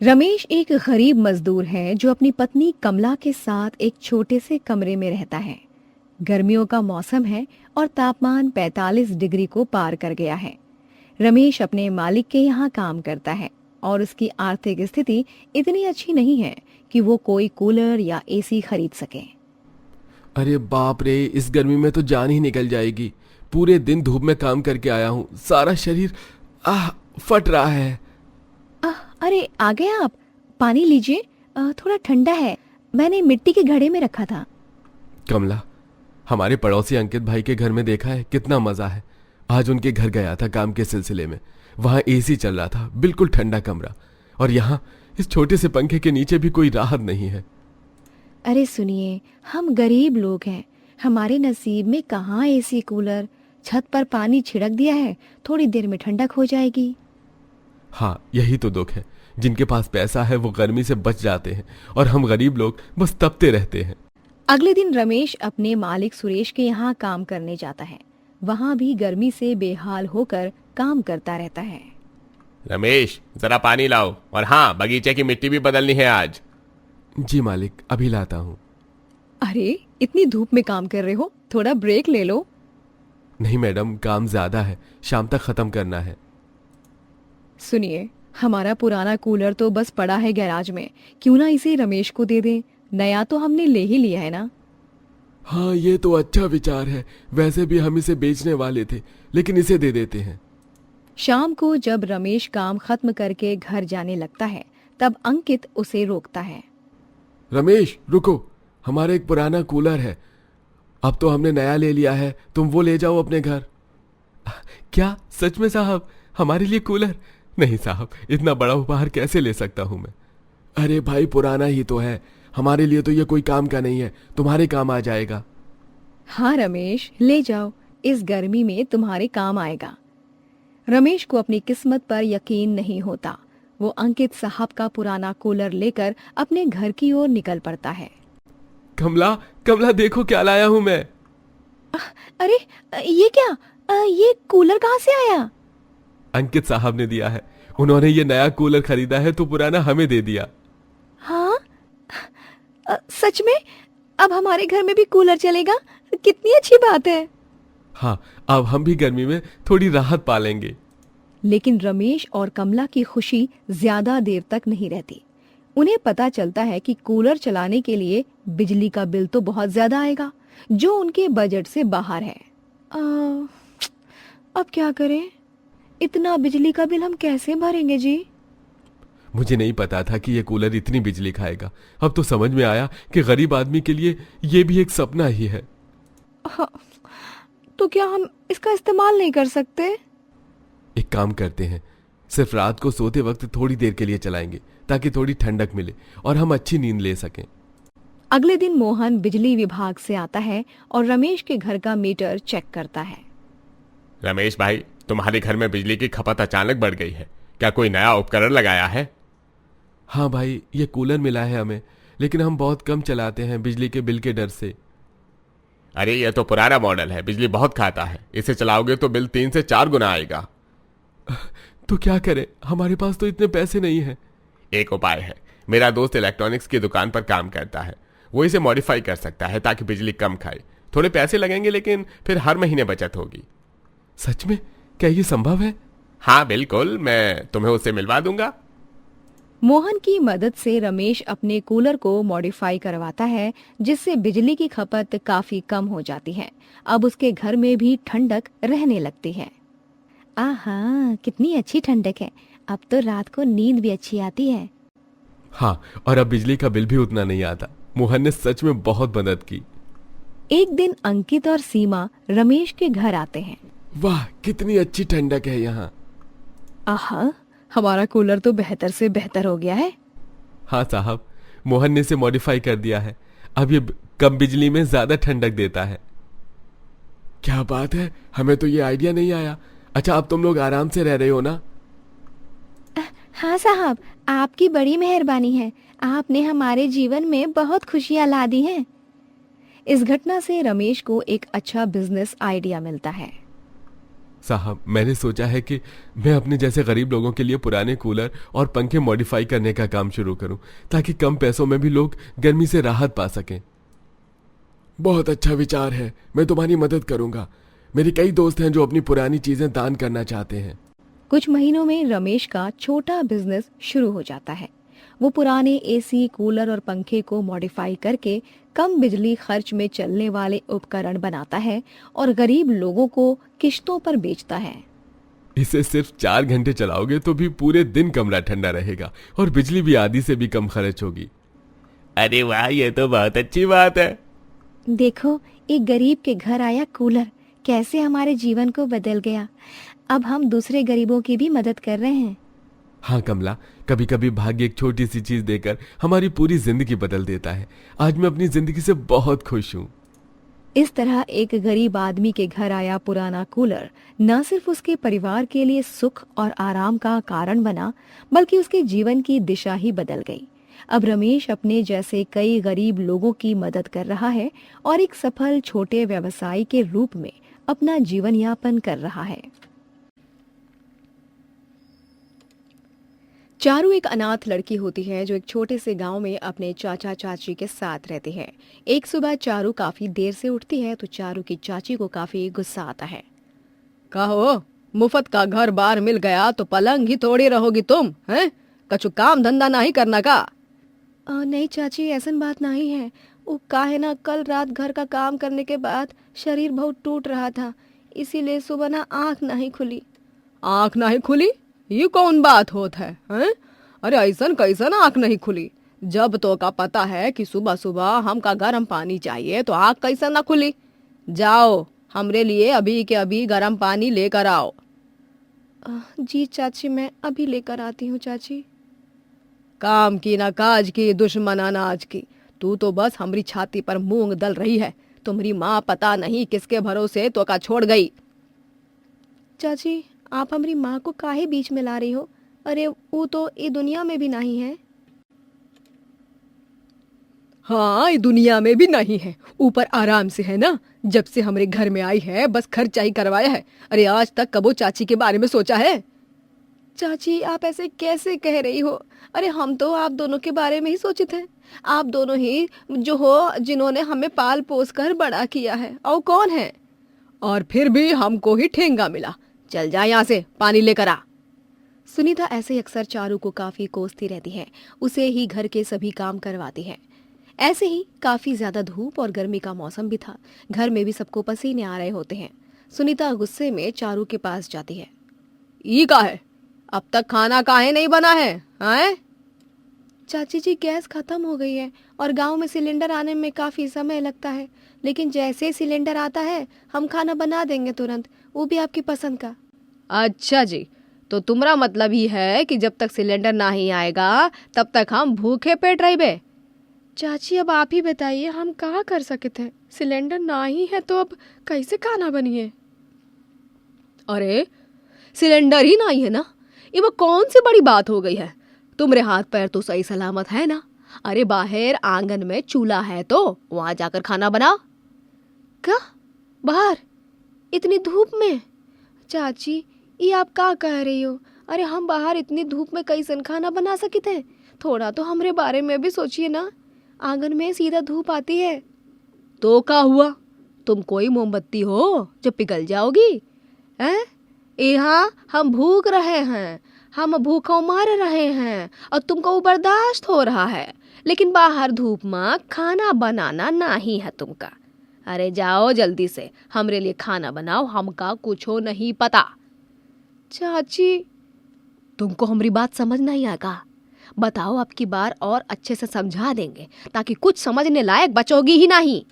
रमेश एक गरीब मजदूर है जो अपनी पत्नी कमला के साथ एक छोटे से कमरे में रहता है। गर्मियों का मौसम है और तापमान 45 डिग्री को पार कर गया है। रमेश अपने मालिक के यहाँ काम करता है और उसकी आर्थिक स्थिति इतनी अच्छी नहीं है कि वो कोई कूलर या एसी खरीद सके। अरे बाप रे, इस गर्मी में तो जान ही निकल जाएगी। पूरे दिन धूप में काम करके आया हूँ, सारा शरीर फट रहा है। अरे आ गए आप, पानी लीजिए। थोड़ा ठंडा है, मैंने मिट्टी के घड़े में रखा था। कमला, हमारे पड़ोसी अंकित भाई के घर में देखा है कितना मजा है। आज उनके घर गया था काम के सिलसिले में। वहां एसी चल रहा था, बिल्कुल ठंडा कमरा, और यहाँ इस छोटे से पंखे के नीचे भी कोई राहत नहीं है। अरे सुनिए, हम गरीब लोग हैं, हमारे नसीब में कहाँ एसी कूलर। छत पर पानी छिड़क दिया है, थोड़ी देर में ठंडक हो जाएगी। हाँ, यही तो दुख है। जिनके पास पैसा है वो गर्मी से बच जाते हैं और हम गरीब लोग बस तपते रहते हैं। अगले दिन रमेश अपने मालिक सुरेश के यहाँ काम करने जाता है। वहाँ भी गर्मी से बेहाल होकर काम करता रहता है। रमेश, जरा पानी लाओ, और हाँ, बगीचे की मिट्टी भी बदलनी है आज। जी मालिक, अभी लाता हूँ। अरे इतनी धूप में काम कर रहे हो, थोड़ा ब्रेक ले लो। नहीं मैडम, काम ज्यादा है, शाम तक खत्म करना है। सुनिए, हमारा पुराना कूलर तो बस पड़ा है गैराज में, क्यों ना इसे रमेश को दे दें। नया तो हमने ले ही लिया है ना। हाँ, ये तो अच्छा विचार है। वैसे भी हम इसे बेचने वाले थे, लेकिन इसे दे देते हैं। शाम को जब रमेश काम खत्म करके घर जाने लगता है, तब अंकित उसे रोकता है। रमेश रुको, हमारा एक पुराना कूलर है, अब तो हमने नया ले लिया है, तुम वो ले जाओ अपने घर। क्या सच में साहब, हमारे लिए कूलर? नहीं साहब, इतना बड़ा उपहार कैसे ले सकता हूं मैं। अरे भाई, पुराना ही तो है, हमारे लिए तो ये कोई काम का नहीं है, तुम्हारे काम आ जाएगा। हाँ रमेश, ले जाओ, इस गर्मी में तुम्हारे काम आएगा। रमेश को अपनी किस्मत पर यकीन नहीं होता। वो अंकित साहब का पुराना कूलर लेकर अपने घर की ओर निकल पड़ता है। कमला, कमला देखो क्या लाया हूं मैं। अरे ये क्या? ये कूलर कहाँ से आया? अंकित साहब ने दिया है। उन्होंने ये नया कूलर खरीदा है तो पुराना हमें दे दिया। हाँ, सच में? अब हमारे घर में भी कूलर चलेगा? कितनी अच्छी बात है। हाँ, अब हम भी गर्मी में थोड़ी राहत पालेंगे। लेकिन रमेश और कमला की खुशी ज्यादा देर तक नहीं रहती। उन्हें पता चलता है कि कूलर चलाने के लिए बिजली का बिल तो बहुत ज्यादा आएगा, जो उनके बजट से बाहर है। अब क्या करें? इतना बिजली का बिल हम कैसे भरेंगे जी? मुझे नहीं पता था कि ये कूलर इतनी बिजली खाएगा। अब तो समझ में आया कि गरीब आदमी के लिए ये भी एक सपना ही है। हाँ, तो क्या हम इसका इस्तेमाल नहीं कर सकते? एक काम करते हैं, सिर्फ रात को सोते वक्त थोड़ी देर के लिए चलाएंगे, ताकि थोड़ी ठंडक मिले और हम अच्छी नींद ले सकें। अगले दिन मोहन बिजली विभाग से आता है और रमेश के घर का मीटर चेक करता है। रमेश भाई, तुम्हारे घर में बिजली की खपत अचानक बढ़ गई है। क्या कोई नया उपकरण लगाया है? हाँ भाई, ये कूलर मिला है हमें, लेकिन हम बहुत कम चलाते हैं बिजली के बिल के डर से। अरे ये तो पुराना मॉडल है, बिजली बहुत खाता है। इसे चलाओगे तो बिल 3 से 4 गुना आएगा। तो क्या करें, हमारे पास तो इतने पैसे नहीं है। एक उपाय है, मेरा दोस्त इलेक्ट्रॉनिक्स की दुकान पर काम करता है, वो इसे मॉडिफाई कर सकता है ताकि बिजली कम खाए। थोड़े पैसे लगेंगे, लेकिन फिर हर महीने बचत होगी। सच में? क्या ये संभव है? हाँ बिल्कुल, मैं तुम्हें उससे मिलवा दूंगा। मोहन की मदद से रमेश अपने कूलर को मॉडिफाई करवाता है, जिससे बिजली की खपत काफी कम हो जाती है। अब उसके घर में भी ठंडक रहने लगती है। आहा, कितनी अच्छी ठंडक है। अब तो रात को नींद भी अच्छी आती है। हाँ, और अब बिजली का बिल भी उतना नहीं आता। मोहन ने सच में बहुत मदद की। एक दिन अंकित और सीमा रमेश के घर आते हैं। वाह, कितनी अच्छी ठंडक है यहाँ। आहा, हमारा कूलर तो बेहतर से बेहतर हो गया है। हाँ साहब, मोहन ने इसे मॉडिफाई कर दिया है। अब ये कम बिजली में ज्यादा ठंडक देता है। क्या बात है, हमें तो ये आइडिया नहीं आया। अच्छा, अब तुम लोग आराम से रह रहे हो ना? हाँ साहब, आपकी बड़ी मेहरबानी है। आपने हमारे जीवन में बहुत खुशियां ला दी हैं। इस घटना से रमेश को एक अच्छा बिजनेस आइडिया मिलता है। साहब, मैंने सोचा है कि मैं अपने जैसे गरीब लोगों के लिए पुराने कूलर और पंखे मॉडिफाई करने का काम शुरू करूं, ताकि कम पैसों में भी लोग गर्मी से राहत पा सकें। बहुत अच्छा विचार है, मैं तुम्हारी मदद करूंगा। मेरे कई दोस्त हैं जो अपनी पुरानी चीजें दान करना चाहते हैं। कुछ महीनों में रमेश का छोटा बिजनेस शुरू हो जाता है। वो पुराने एसी, कूलर और पंखे को मॉडिफाई करके कम बिजली खर्च में चलने वाले उपकरण बनाता है और गरीब लोगों को किश्तों पर बेचता है। इसे सिर्फ 4 घंटे चलाओगे तो भी पूरे दिन कमरा ठंडा रहेगा और बिजली भी आधी से भी कम खर्च होगी। अरे वाह, ये तो बहुत अच्छी बात है। देखो, एक गरीब के घर आया कूलर, कैसे हमारे जीवन को बदल गया। अब हम दूसरे गरीबों की भी मदद कर रहे हैं। हाँ कमला, कभी कभी भाग्य एक छोटी सी चीज देकर हमारी पूरी जिंदगी बदल देता है। आज मैं अपनी जिंदगी से बहुत खुश हूँ। इस तरह एक गरीब आदमी के घर आया पुराना कूलर न सिर्फ उसके परिवार के लिए सुख और आराम का कारण बना, बल्कि उसके जीवन की दिशा ही बदल गई। अब रमेश अपने जैसे कई गरीब लोगों की मदद कर रहा है और एक सफल छोटे व्यवसायी के रूप में अपना जीवन यापन कर रहा है। चारू एक अनाथ लड़की होती है जो एक छोटे से गांव में अपने चाचा चाची के साथ रहती है। एक सुबह चारू काफी देर से उठती है तो चारू की चाची को काफी गुस्सा आता है। कहो, मुफ्त का घर बार मिल गया तो पलंग ही तोड़ी रहोगी तुम, हैं? कछु काम धंधा नहीं करना का? नहीं चाची, ऐसन बात नहीं है। वो का है ना, कल रात घर का काम करने के बाद शरीर बहुत टूट रहा था, इसीलिए सुबह ना आँख नहीं खुली। आँख नहीं खुली? ये कौन बात होत है, हैं? अरे ऐसन कैसन आँख नहीं खुली? जब तो का पता है कि सुबह सुबह हमका गर्म पानी चाहिए तो आँख कैसन ना खुली? जाओ, हमरे लिए अभी के अभी गर्म पानी लेकर आओ। जी चाची, मैं अभी लेकर आती हूँ चाची। काम की ना काज की, दुश्मन अनाज की। तू तो बस हमारी छाती पर मूंग दल रही है। तुम्हारी माँ पता नहीं किसके भरोसे तो का छोड़ गई। चाची, आप हमारी माँ को काहे बीच में ला रही हो? अरे वो तो ये दुनिया में भी नहीं है। हाँ, ये दुनिया में भी नहीं है, ऊपर आराम से है ना। जब से हमारे घर में आई है बस खर्चा ही करवाया है। अरे आज तक कबो चाची के बारे में सोचा है? चाची, आप ऐसे कैसे कह रही हो? अरे हम तो आप दोनों के बारे में ही सोचे थे। आप दोनों ही जो हो जिन्होंने हमें पाल पोस कर बड़ा किया है। और कौन है? और फिर भी हमको ही ठेंगा मिला। चल जा यहाँ से, पानी लेकर आ। सुनीता ऐसे अक्सर चारू को काफी कोसती रहती है, उसे ही घर के सभी काम करवाती है। ऐसे ही काफी ज्यादा धूप और गर्मी का मौसम भी था। घर में भी सबको पसीने आ रहे होते हैं। सुनीता गुस्से में चारू के पास जाती है। ई का है? अब तक खाना काहे नहीं बना है, हैं? चाची जी, गैस खत्म हो गई है और गांव में सिलेंडर आने में काफी समय लगता है, लेकिन जैसे सिलेंडर आता है हम खाना बना देंगे तुरंत, वो भी आपकी पसंद का। अच्छा जी, तो तुम्हारा मतलब ही है कि जब तक सिलेंडर नहीं आएगा तब तक हम भूखे पेट रहिबे? चाची, अब आप ही बताइए, हम कहाँ कर सकते हैं? सिलेंडर ना ही है तो अब कैसे खाना बनिए? अरे सिलेंडर ही नहीं है ना, ये वो कौन सी बड़ी बात हो गई है? तुम्हारे हाथ पैर तो सही सलामत है ना? अरे बाहर आंगन में चूल्हा है तो वहां जाकर खाना बना। क्या? बाहर इतनी धूप में? चाची, ये आप क्या कह रही हो? अरे हम बाहर इतनी धूप में कैसे खाना बना सकते हैं? थोड़ा तो हमरे बारे में भी सोचिए ना। आंगन में सीधा धूप आती है। तो क्या हुआ? तुम कोई मोमबत्ती हो जो पिघल जाओगी? हैं? यहाँ हम भूख रहे हैं, हम भूखों मर रहे हैं और तुमको वो बर्दाश्त हो रहा है, लेकिन बाहर धूप में खाना बनाना नहीं है तुमका। अरे जाओ जल्दी से, हमरे लिए खाना बनाओ, हमका कुछ हो नहीं पता। चाची, तुमको हमारी बात समझ नहीं आएगा? बताओ, अब की बार और अच्छे से समझा देंगे ताकि कुछ समझने लायक बचोगी ही नहीं।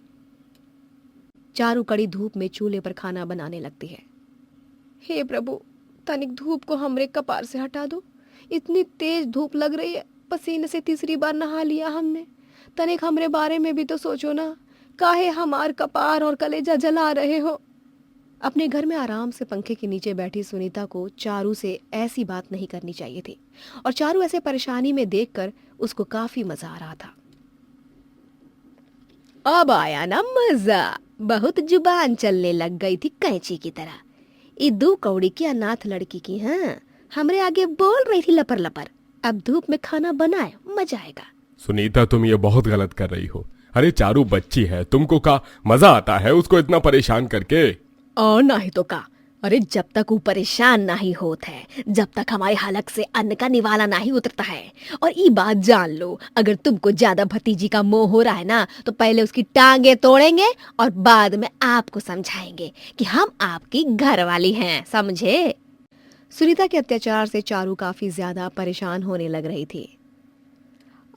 चारू कड़ी धूप में चूल्हे पर खाना बनाने लगती है। हे प्रभु, तनिक धूप को हमरे कपार से हटा दो। इतनी तेज धूप लग रही है, पसीने से तीसरी बार नहा लिया हमने। तनिक हमरे बारे में भी तो सोचो ना, काहे हमार कपार और कलेजा जला रहे हो? अपने घर में आराम से पंखे के नीचे बैठी सुनीता को चारू से ऐसी बात नहीं करनी चाहिए थी, और चारू ऐसे परेशानी में देखकर उसको काफी मजा आ रहा था। अब आया ना मजा, बहुत जुबान चलने लग गई थी कैंची की तरह। ई 2 कौड़ी की अनाथ लड़की की, हाँ हमरे आगे बोल रही थी लपर लपर। अब धूप में खाना बनाए, मजा आएगा। सुनीता तुम ये बहुत गलत कर रही हो। अरे चारू बच्ची है, तुमको का मजा आता है उसको इतना परेशान करके? और नहीं तो का। अरे जब तक वो परेशान नहीं होत है, जब तक हमारे हलक से अन्न का निवाला नहीं उतरता है। और ये बात जान लो, अगर तुमको ज्यादा भतीजी का मोह हो रहा है ना, तो पहले उसकी टांगे तोड़ेंगे और बाद में आपको समझाएंगे कि हम आपकी घरवाली हैं, समझे? सुनीता के अत्याचार से चारू काफी ज्यादा परेशान होने लग रही थी।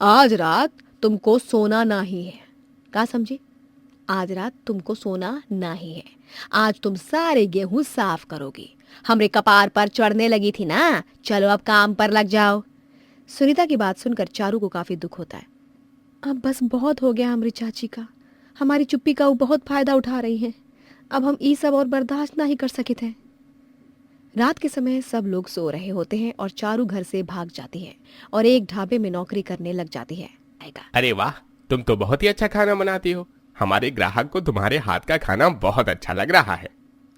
आज रात तुमको सोना नहीं है, का समझी? आज रात तुमको सोना नहीं है। आज तुम सारे गेहूं साफ करोगी। हमरे कपार पर चढ़ने लगी थी ना, चलो अब काम पर लग जाओ। सुनीता की बात सुनकर चारू को काफी दुख होता है। अब बस बहुत हो गया हमारी चाची का, हमारी चुप्पी का वो बहुत फायदा उठा रही हैं। अब हम ये सब और बर्दाश्त नहीं कर सके थे। रात के समय सब लोग सो रहे होते हैं और चारू घर से भाग जाती है और एक ढाबे में नौकरी करने लग जाती है। अरे वाह, तुम तो बहुत ही अच्छा खाना बनाती हो। हमारे ग्राहक को तुम्हारे हाथ का खाना बहुत अच्छा लग रहा है।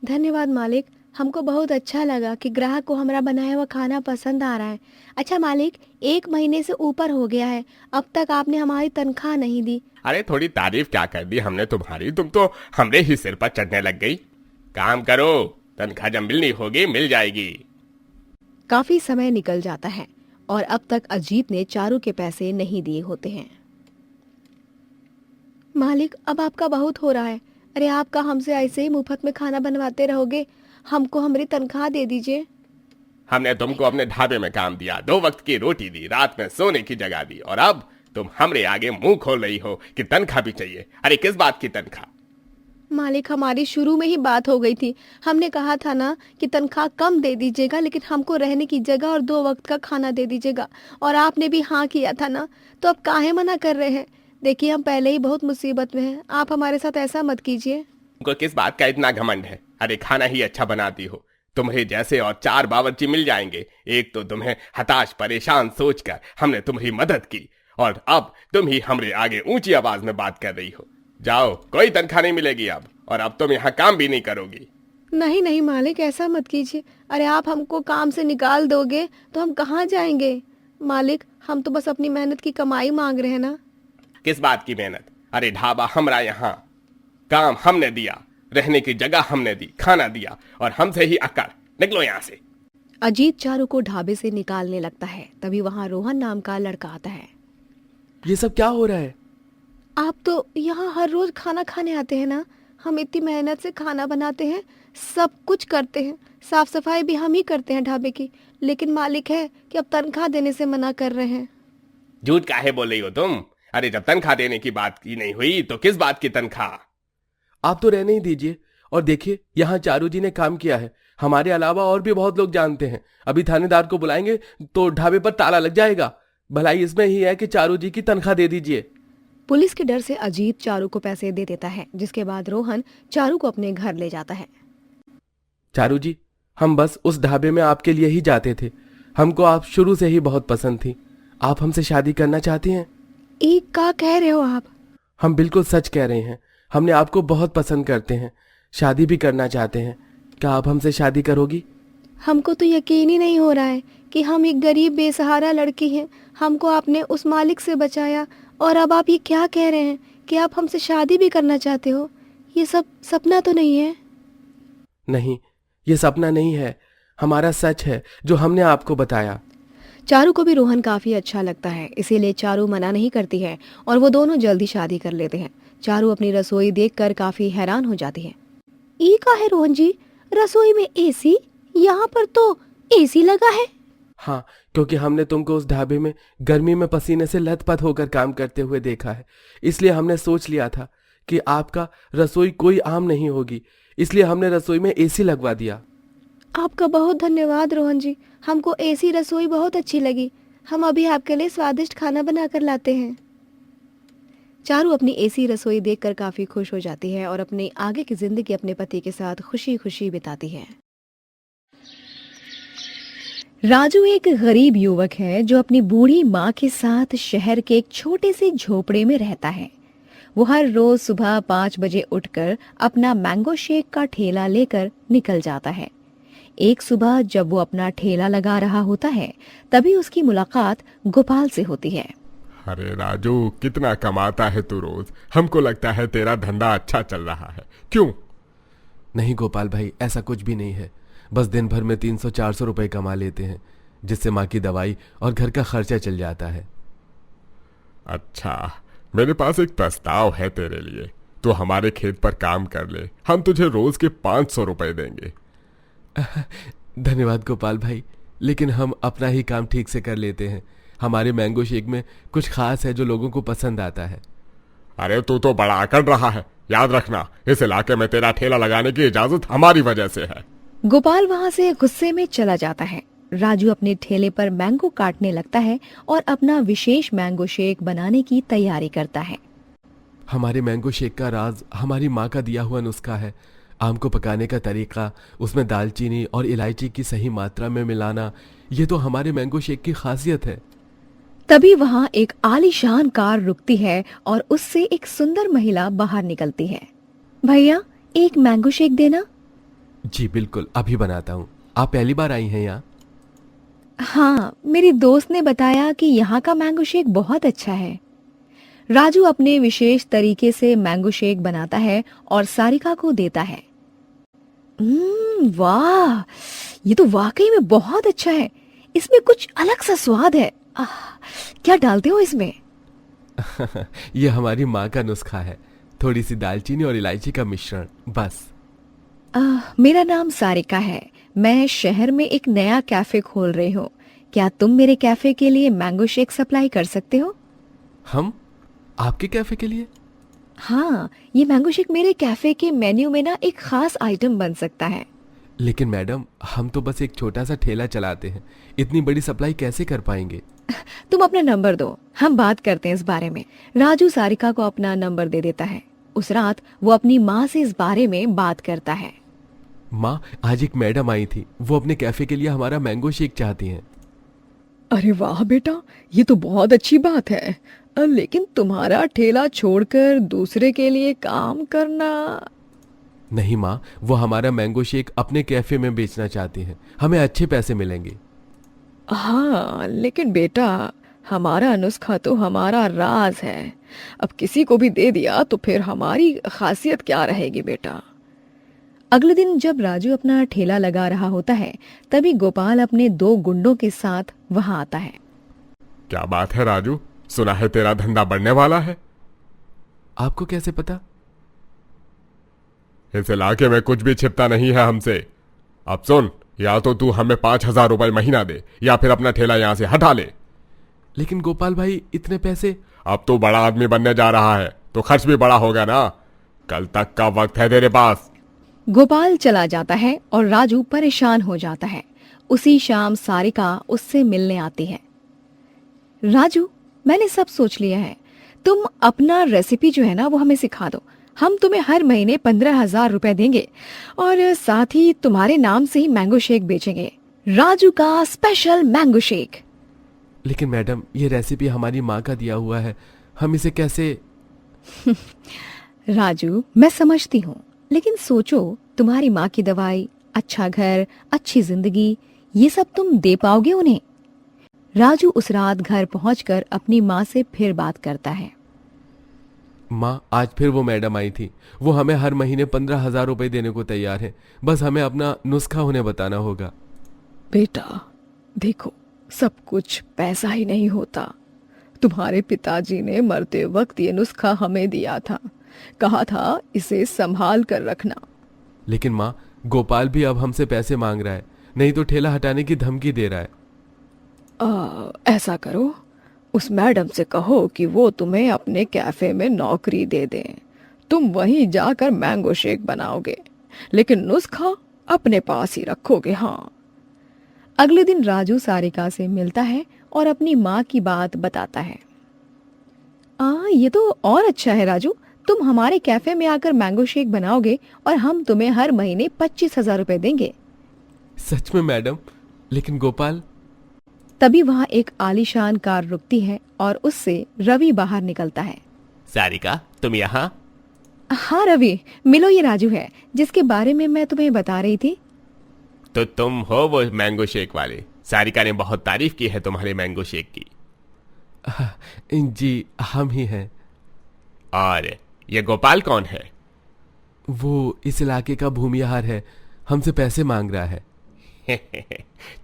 धन्यवाद मालिक, हमको बहुत अच्छा लगा कि ग्राहक को हमारा बनाया हुआ खाना पसंद आ रहा है। अच्छा मालिक, 1 महीने से ऊपर हो गया है, अब तक आपने हमारी तनख्वाह नहीं दी। अरे थोड़ी तारीफ क्या कर दी हमने तुम्हारी, तुम तो हमरे ही सिर पर चढ़ने लग गई। काम करो, तनख्वाह जब मिलनी होगी मिल जाएगी। काफी समय निकल जाता है और अब तक अजीत ने चारू के पैसे नहीं दिए होते हैं। मालिक, अब आपका बहुत हो रहा है। अरे आपका हमसे ऐसे ही मुफ्त में खाना बनवाते रहोगे? हमको हमारी तनख्वाह दे दीजिए। हमने तुमको अपने ढाबे में काम दिया, 2 वक्त की रोटी दी, रात में सोने की जगह दी, और अब तुम हमरे आगे मुंह खोल रही हो कि तनख्वाह भी चाहिए। अरे किस बात की तनख्वाह? मालिक, हमारी शुरू में ही बात हो गई थी। हमने कहा था ना कि तनख्वाह कम दे दीजिएगा, लेकिन हमको रहने की जगह और 2 वक्त का खाना दे दीजिएगा। और आपने भी हाँ किया था ना, तो अब काहे मना कर रहे हैं? देखिए, हम पहले ही बहुत मुसीबत में हैं, आप हमारे साथ ऐसा मत कीजिए। तुमको किस बात का इतना घमंड है? अरे खाना ही अच्छा बनाती हो, तुम्हें जैसे और 4 बावर्ची मिल जाएंगे। एक तो तुम्हें हताश परेशान सोचकर हमने तुम्हारी मदद की, और अब तुम ही हमरे आगे ऊंची आवाज में बात कर रही हो। जाओ, कोई तनख्वाह नहीं मिलेगी और अब तुम यहाँ काम भी नहीं करोगी। नहीं नहीं मालिक, ऐसा मत कीजिए। अरे आप हमको काम से निकाल दोगे तो हम कहाँ जाएंगे? मालिक, हम तो बस अपनी मेहनत की कमाई मांग रहे हैं ना। किस बात की मेहनत? अरे ढाबा हमरा यहाँ, काम हमने दिया, रहने की जगह हमने दी, खाना दिया, और हमसे ही अकड़। निकलो यहाँ से। अजीत चारू को ढाबे से निकालने लगता है। तभी वहाँ रोहन नाम का लड़का आता है। ये सब क्या हो रहा है? आप तो यहाँ हर रोज खाना खाने आते हैं ना? हम इतनी मेहनत से खाना बनाते हैं, सब कुछ करते हैं, साफ सफाई भी हम ही करते हैं ढाबे की, लेकिन मालिक है कि अब तनख्वाह देने से मना कर रहे हैं। झूठ काहे बोल रही हो तुम? अरे जब तनख्वाह देने की बात की नहीं हुई तो किस बात की तनख्वाह? आप तो रहने ही दीजिए। और देखिए, यहाँ चारू जी ने काम किया है, हमारे अलावा और भी बहुत लोग जानते हैं। अभी थानेदार को बुलाएंगे तो ढाबे पर ताला लग जाएगा। भलाई इसमें ही है कि चारू जी की तनख्वाह दे दीजिए। पुलिस के डर से अजीत चारू को पैसे दे देता है, जिसके बाद रोहन चारू को अपने घर ले जाता है। चारू जी, हम बस उस ढाबे में आपके लिए ही जाते थे। हमको आप शुरू से ही बहुत पसंद थी। आप हमसे शादी करना चाहती हैं? क्या कह रहे हो आप? हम बिल्कुल सच कह रहे हैं। हमने आपको बहुत पसंद करते हैं, शादी भी करना चाहते हैं। क्या आप हमसे शादी करोगी? हमको तो यकीन ही नहीं हो रहा है कि हम एक गरीब बेसहारा लड़की हैं। हमको आपने उस मालिक से बचाया और अब आप ये क्या कह रहे हैं कि आप हमसे शादी भी करना चाहते हो? ये सब सपना तो नहीं है? नहीं, ये सपना नहीं है, हमारा सच है जो हमने आपको बताया। चारू को भी रोहन काफी अच्छा लगता है, इसीलिए चारू मना नहीं करती है और वो दोनों जल्दी शादी कर लेते हैं। चारू अपनी रसोई देखकर काफी हैरान हो जाती है। ई का है रोहन जी, रसोई में एसी? यहाँ पर तो एसी लगा है। हाँ, क्योंकि हमने तुमको उस ढाबे में गर्मी में पसीने से लथपथ होकर काम करते हुए देखा है, इसलिए हमने सोच लिया था कि आपका रसोई कोई आम नहीं होगी, इसलिए हमने रसोई में एसी लगवा दिया। आपका बहुत धन्यवाद रोहन जी, हमको एसी रसोई बहुत अच्छी लगी। हम अभी आपके लिए स्वादिष्ट खाना बनाकर लाते हैं। चारू अपनी एसी रसोई देखकर काफी खुश हो जाती है और अपनी आगे की जिंदगी अपने पति के साथ खुशी खुशी बिताती है। राजू एक गरीब युवक है जो अपनी बूढ़ी माँ के साथ शहर के एक छोटे से झोपड़े में रहता है। वो हर रोज सुबह 5 बजे उठकर अपना मैंगो शेक का ठेला लेकर निकल जाता है। एक सुबह जब वो अपना ठेला लगा रहा होता है, तभी उसकी मुलाकात गोपाल से होती है। अरे राजू, कितना कमाता है तू रोज। हमको लगता है तेरा धंधा अच्छा चल रहा है, क्यों? नहीं गोपाल भाई, ऐसा कुछ भी नहीं है। बस दिन भर में 300-400 रुपए कमा लेते हैं, जिससे माँ की दवाई और घर का खर्चा चल जाता है। अच्छा, मेरे पास एक प्रस्ताव है तेरे लिए। तो हमारे खेत पर काम कर ले, हम तुझे रोज के 500 रुपए देंगे। धन्यवाद गोपाल भाई, लेकिन हम अपना ही काम ठीक से कर लेते हैं। हमारे मैंगो शेक में कुछ खास है जो लोगों को पसंद आता है। अरे तू तो बड़ा अकड़ रहा है। याद रखना, इस इलाके में तेरा ठेला लगाने की इजाजत हमारी वजह से है। गोपाल वहाँ से गुस्से में चला जाता है। राजू अपने ठेले पर मैंगो काटने लगता है और अपना विशेष मैंगो शेक बनाने की तैयारी करता है। हमारे मैंगो शेक का राज हमारी माँ का दिया हुआ नुस्खा है। आम को पकाने का तरीका, उसमें दालचीनी और इलायची की सही मात्रा में मिलाना, ये तो हमारे मैंगो शेक की खासियत है। तभी वहाँ एक आलीशान कार रुकती है और उससे एक सुंदर महिला बाहर निकलती है। भैया, एक मैंगो शेक देना। जी बिल्कुल, अभी बनाता हूँ। आप पहली बार आई हैं यहाँ? हाँ, मेरी दोस्त ने बताया कि यहाँ का मैंगो शेक बहुत अच्छा है। राजू अपने विशेष तरीके से मैंगो शेक बनाता है और सारिका को देता है। वाह, ये तो वाकई में बहुत अच्छा है। इसमें कुछ अलग सा स्वाद है। क्या डालते हो इसमें? ये हमारी माँ का नुस्खा है। थोड़ी सी दालचीनी और इलायची का मिश्रण, बस। मेरा नाम सारिका है। मैं शहर में एक नया कैफे खोल रही हूँ। क्या तुम मेरे कैफे के लिए मैंगो शेक सप्लाई कर सकते हो? हम आपके कैफे के लिए? हाँ, ये मैंगो शेक मेरे कैफे के मेन्यू में ना एक खास आइटम बन सकता है। लेकिन मैडम, हम तो बस एक छोटा सा ठेला चलाते हैं, इतनी बड़ी सप्लाई कैसे कर पाएंगे? तुम अपना नंबर दो, हम बात करते हैं इस बारे में। राजू सारिका को अपना नंबर दे देता है। उस रात वो अपनी माँ से इस बारे में बात करता है। माँ, आज एक मैडम आई थी, वो अपने कैफे के लिए हमारा मैंगो शेक चाहती हैं। अरे वाह बेटा, ये तो बहुत अच्छी बात है। लेकिन तुम्हारा ठेला छोड़कर दूसरे के लिए काम करना। नहीं माँ, वो हमारा मैंगो शेक अपने कैफे में बेचना चाहती हैं। हमें अच्छे पैसे मिलेंगे। हाँ, लेकिन बेटा, हमारा नुस्खा तो हमारा राज है। अब किसी को भी दे दिया तो फिर हमारी खासियत क्या रहेगी बेटा? अगले दिन जब राजू अपना ठेला लगा रहा होता है, तभी गोपाल अपने 2 गुंडों के साथ वहां आता है। क्या बात है राजू, सुना है तेरा धंधा बढ़ने वाला है। आपको कैसे पता? इस इलाके में कुछ भी छिपता नहीं है हमसे। अब सुन, या तो तू हमें 5,000 रुपए महीना दे या फिर अपना ठेला यहाँ से हटा ले। लेकिन गोपाल भाई, इतने पैसे? अब तू बड़ा आदमी बनने जा रहा है तो खर्च भी बड़ा होगा ना। कल तक का वक्त है तेरे पास। गोपाल चला जाता है और राजू परेशान हो जाता है। उसी शाम सारिका उससे मिलने आती है। राजू, मैंने सब सोच लिया है। तुम अपना रेसिपी जो है ना वो हमें सिखा दो। हम तुम्हें हर महीने 15,000 रुपए देंगे और साथ ही तुम्हारे नाम से ही मैंगो शेक बेचेंगे। राजू का स्पेशल मैंगो शेक। लेकिन मैडम, ये रेसिपी हमारी माँ का दिया हुआ है, हम इसे कैसे? राजू, मैं समझती हूँ, लेकिन सोचो, तुम्हारी माँ की दवाई, अच्छा घर, अच्छी जिंदगी, ये सब तुम दे पाओगे उन्हें? राजू उस रात घर पहुंचकर अपनी माँ से फिर बात करता है। माँ, आज फिर वो मैडम आई थी। वो हमें हर महीने 15,000 रुपए देने को तैयार है। बस हमें अपना नुस्खा उन्हें बताना होगा। बेटा देखो, सब कुछ पैसा ही नहीं होता। तुम्हारे पिताजी ने मरते वक्त ये नुस्खा हमें दिया था, कहा था इसे संभाल कर रखना। लेकिन माँ, गोपाल भी अब हमसे पैसे मांग रहा है, नहीं तो ठेला हटाने की धमकी दे रहा है। ऐसा करो, उस मैडम से कहो कि वो तुम्हें अपने कैफे में नौकरी दे दें। तुम वहीं जाकर मैंगो शेक बनाओगे, लेकिन नुस्खा अपने पास ही रखोगे। हाँ। अगले दिन राजू सारिका से मिलता है और अपनी माँ की बात बताता है। ये तो और अच्छा है राजू, तुम हमारे कैफे में आकर मैंगो शेक बनाओगे और हम तुम्हें हर महीने 25,000 रुपए देंगे। सच में मैडम? लेकिन गोपाल? तभी वहाँ एक आलीशान कार रुकती है और उससे रवि बाहर निकलता है। सारिका, तुम यहाँ? हाँ रवि, मिलो, ये राजू है जिसके बारे में मैं तुम्हें बता रही थी। तो तुम हो वो मैंगो शेक वाले। सारिका ने बहुत तारीफ की है तुम्हारे मैंगो शेक की। जी हम ही हैं। और ये गोपाल कौन है? वो इस इलाके का भूमिहार है, हमसे पैसे मांग रहा है।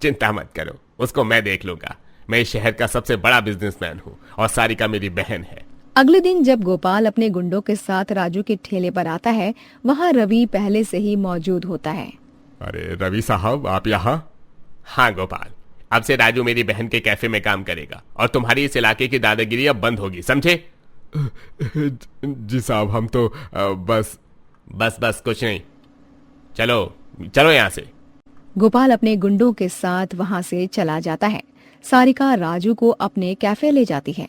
चिंता मत करो, उसको मैं देख लूंगा। मैं इस शहर का सबसे बड़ा बिजनेसमैन हूँ और सारिका मेरी बहन है। अगले दिन जब गोपाल अपने गुंडों के साथ राजू के ठेले पर आता है, वहाँ रवि पहले से ही मौजूद होता है। अरे रवि साहब, आप यहाँ? हाँ गोपाल, अब से राजू मेरी बहन के कैफे में काम करेगा और तुम्हारी इस इलाके की दादागिरी अब बंद होगी, समझे? जी साहब, हम तो बस कुछ नहीं। चलो चलो यहाँ से। गोपाल अपने गुंडों के साथ वहाँ से चला जाता है। सारिका राजू को अपने कैफे ले जाती है।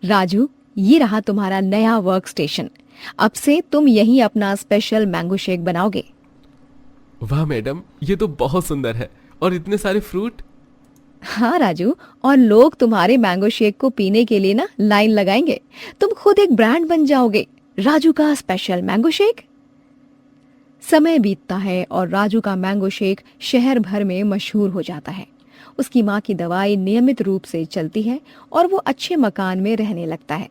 राजू, ये रहा तुम्हारा नया वर्क स्टेशन। अब से तुम यहीं अपना स्पेशल मैंगो शेक बनाओगे। वाह मैडम, ये तो बहुत सुंदर है, और इतने सारे फ्रूट। हाँ राजू, और लोग तुम्हारे मैंगो शेक को पीने के लिए ना लाइन लगाएंगे। तुम खुद एक ब्रांड बन जाओगे, राजू का स्पेशल मैंगो शेक। समय बीतता है और राजू का मैंगो शेक शहर भर में मशहूर हो जाता है। उसकी माँ की दवाई नियमित रूप से चलती है और वो अच्छे मकान में रहने लगता है।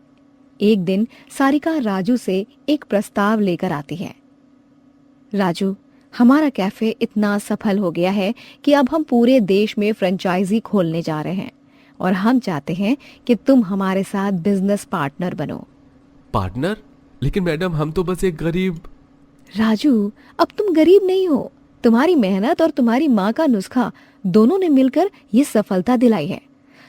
एक दिन सारिका राजू से एक प्रस्ताव लेकर आती है। राजू, हमारा कैफे इतना सफल हो गया है कि अब हम पूरे देश में फ्रेंचाइजी खोलने जा रहे हैं और हम चाहते हैं कि तुम हमारे साथ बिजनेस पार्टनर बनो। पार्टनर? लेकिन मैडम, हम तो बस एक गरीब। राजू, अब तुम गरीब नहीं हो। तुम्हारी मेहनत और तुम्हारी माँ का नुस्खा दोनों ने मिलकर ये सफलता दिलाई है।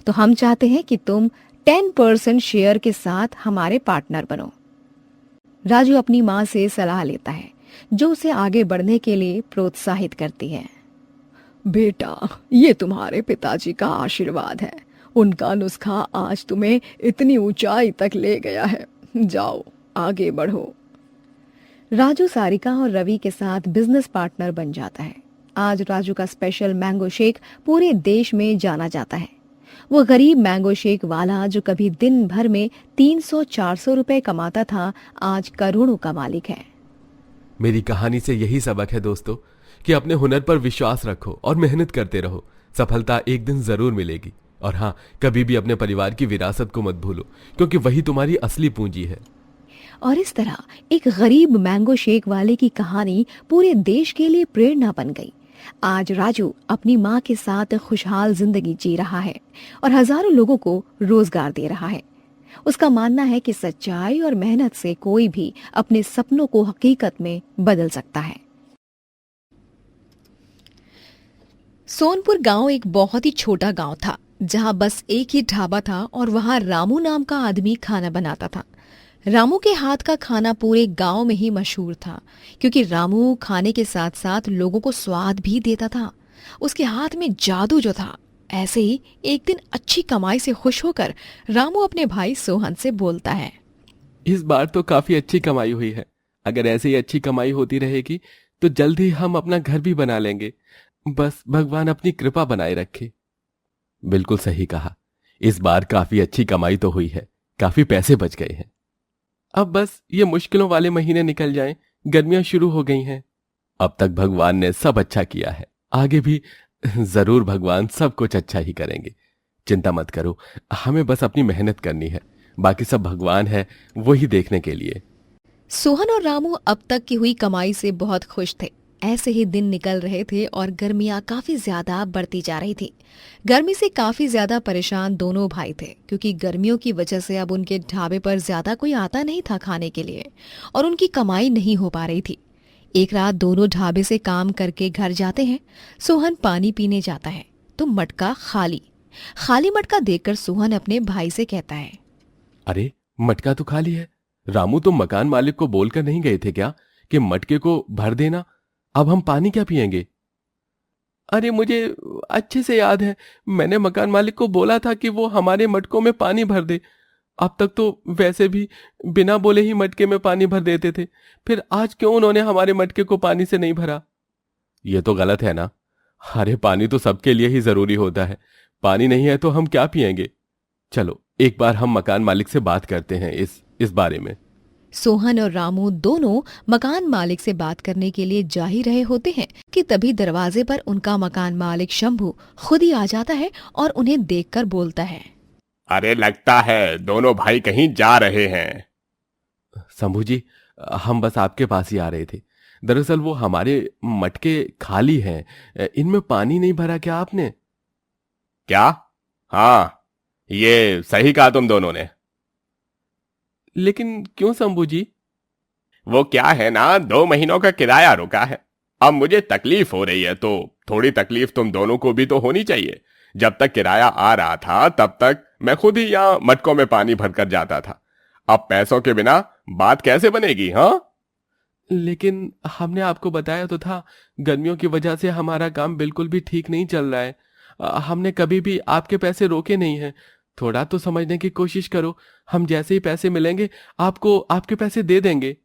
तो हम चाहते हैं कि तुम 10% शेयर के साथ हमारे पार्टनर बनो। राजू अपनी माँ से सलाह लेता है, जो उसे आगे बढ़ने के लिए प्रोत्साहित करती है। बेटा, ये तुम्हारे पिताजी का आशीर्वाद है। उनका नुस्खा आज तुम्हें इतनी ऊंचाई तक ले गया है। जाओ, आगे बढ़ो। राजू सारिका और रवि के साथ बिजनेस पार्टनर बन जाता है। आज राजू का स्पेशल मैंगो शेक पूरे देश में जाना जाता है। वो गरीब मैंगो शेक वाला जो कभी दिन भर में 300-400 रुपए कमाता था, आज करोड़ों का मालिक है। मेरी कहानी से यही सबक है दोस्तों, कि अपने हुनर पर विश्वास रखो और मेहनत करते रहो। सफलता एक दिन जरूर मिलेगी। और हाँ, कभी भी अपने परिवार की विरासत को मत भूलो, क्योंकि वही तुम्हारी असली पूंजी है। और इस तरह एक गरीब मैंगो शेक वाले की कहानी पूरे देश के लिए प्रेरणा बन गई। आज राजू अपनी माँ के साथ खुशहाल जिंदगी जी रहा है और हजारों लोगों को रोजगार दे रहा है। उसका मानना है कि सच्चाई और मेहनत से कोई भी अपने सपनों को हकीकत में बदल सकता है। सोनपुर गांव एक बहुत ही छोटा गांव था, जहां बस एक ही ढाबा था और वहां रामू नाम का आदमी खाना बनाता था। रामू के हाथ का खाना पूरे गांव में ही मशहूर था, क्योंकि रामू खाने के साथ साथ लोगों को स्वाद भी देता था। उसके हाथ में जादू जो था। ऐसे ही एक दिन अच्छी कमाई से खुश होकर रामू अपने भाई सोहन से बोलता है, इस बार तो काफी अच्छी कमाई हुई है। अगर ऐसे ही अच्छी कमाई होती रहेगी तो जल्द ही हम अपना घर भी बना लेंगे। बस भगवान अपनी कृपा बनाए रखे। बिल्कुल सही कहा, इस बार काफी अच्छी कमाई तो हुई है, काफी पैसे बच गए हैं। अब बस ये मुश्किलों वाले महीने निकल जाएं, गर्मियां शुरू हो गई हैं। अब तक भगवान ने सब अच्छा किया है, आगे भी जरूर भगवान सब कुछ अच्छा ही करेंगे। चिंता मत करो, हमें बस अपनी मेहनत करनी है, बाकी सब भगवान है, वो ही देखने के लिए। सोहन और रामू अब तक की हुई कमाई से बहुत खुश थे। ऐसे ही दिन निकल रहे थे और गर्मियां काफी ज्यादा बढ़ती जा रही थी। गर्मी से काफी ज्यादा परेशान दोनों भाई थे, क्योंकि गर्मियों की वजह से अब उनके ढाबे पर ज्यादा कोई आता नहीं था खाने के लिए और उनकी कमाई नहीं हो पा रही थी। एक रात दोनों ढाबे से काम करके घर जाते हैं। सोहन पानी पीने जाता है तो मटका खाली मटका देखकर सोहन अपने भाई से कहता है, अरे मटका तो खाली है। रामू, तुम मकान मालिक को बोलकर नहीं गए थे क्या कि मटके को भर देना? अब हम पानी क्या पिएंगे? अरे मुझे अच्छे से याद है, मैंने मकान मालिक को बोला था कि वो हमारे मटकों में पानी भर दे। अब तक तो वैसे भी बिना बोले ही मटके में पानी भर देते थे, फिर आज क्यों उन्होंने हमारे मटके को पानी से नहीं भरा? ये तो गलत है ना। अरे पानी तो सबके लिए ही जरूरी होता है, पानी नहीं है तो हम क्या पिएंगे? चलो एक बार हम मकान मालिक से बात करते हैं इस बारे में। सोहन और रामू दोनों मकान मालिक से बात करने के लिए जा ही रहे होते हैं कि तभी दरवाजे पर उनका मकान मालिक शंभू खुद ही आ जाता है और उन्हें देखकर बोलता है। अरे लगता है दोनों भाई कहीं जा रहे हैं। शंभू जी, हम बस आपके पास ही आ रहे थे। दरअसल वो हमारे मटके खाली हैं, इनमें पानी नहीं भरा क्या आपने? क्या? हाँ, ये सही कहा तुम दोनों ने। लेकिन क्यों शंभू जी? वो क्या है ना, 2 महीनों का किराया रुका है। अब मुझे तकलीफ हो रही है तो थोड़ी तकलीफ तुम दोनों को भी तो होनी चाहिए। जब तक किराया आ रहा था तब तक मैं खुद ही यहाँ मटकों में पानी भरकर जाता था। अब पैसों के बिना बात कैसे बनेगी? हाँ, लेकिन हमने आपको बताया तो था, गर्मियों की वजह से हमारा काम बिल्कुल भी ठीक नहीं चल रहा है। हमने कभी भी आपके पैसे रोके नहीं हैं। थोड़ा तो समझने की कोशिश करो। हम जैसे ही पैसे मिलेंगे आपको आपके पैसे दे देंगे।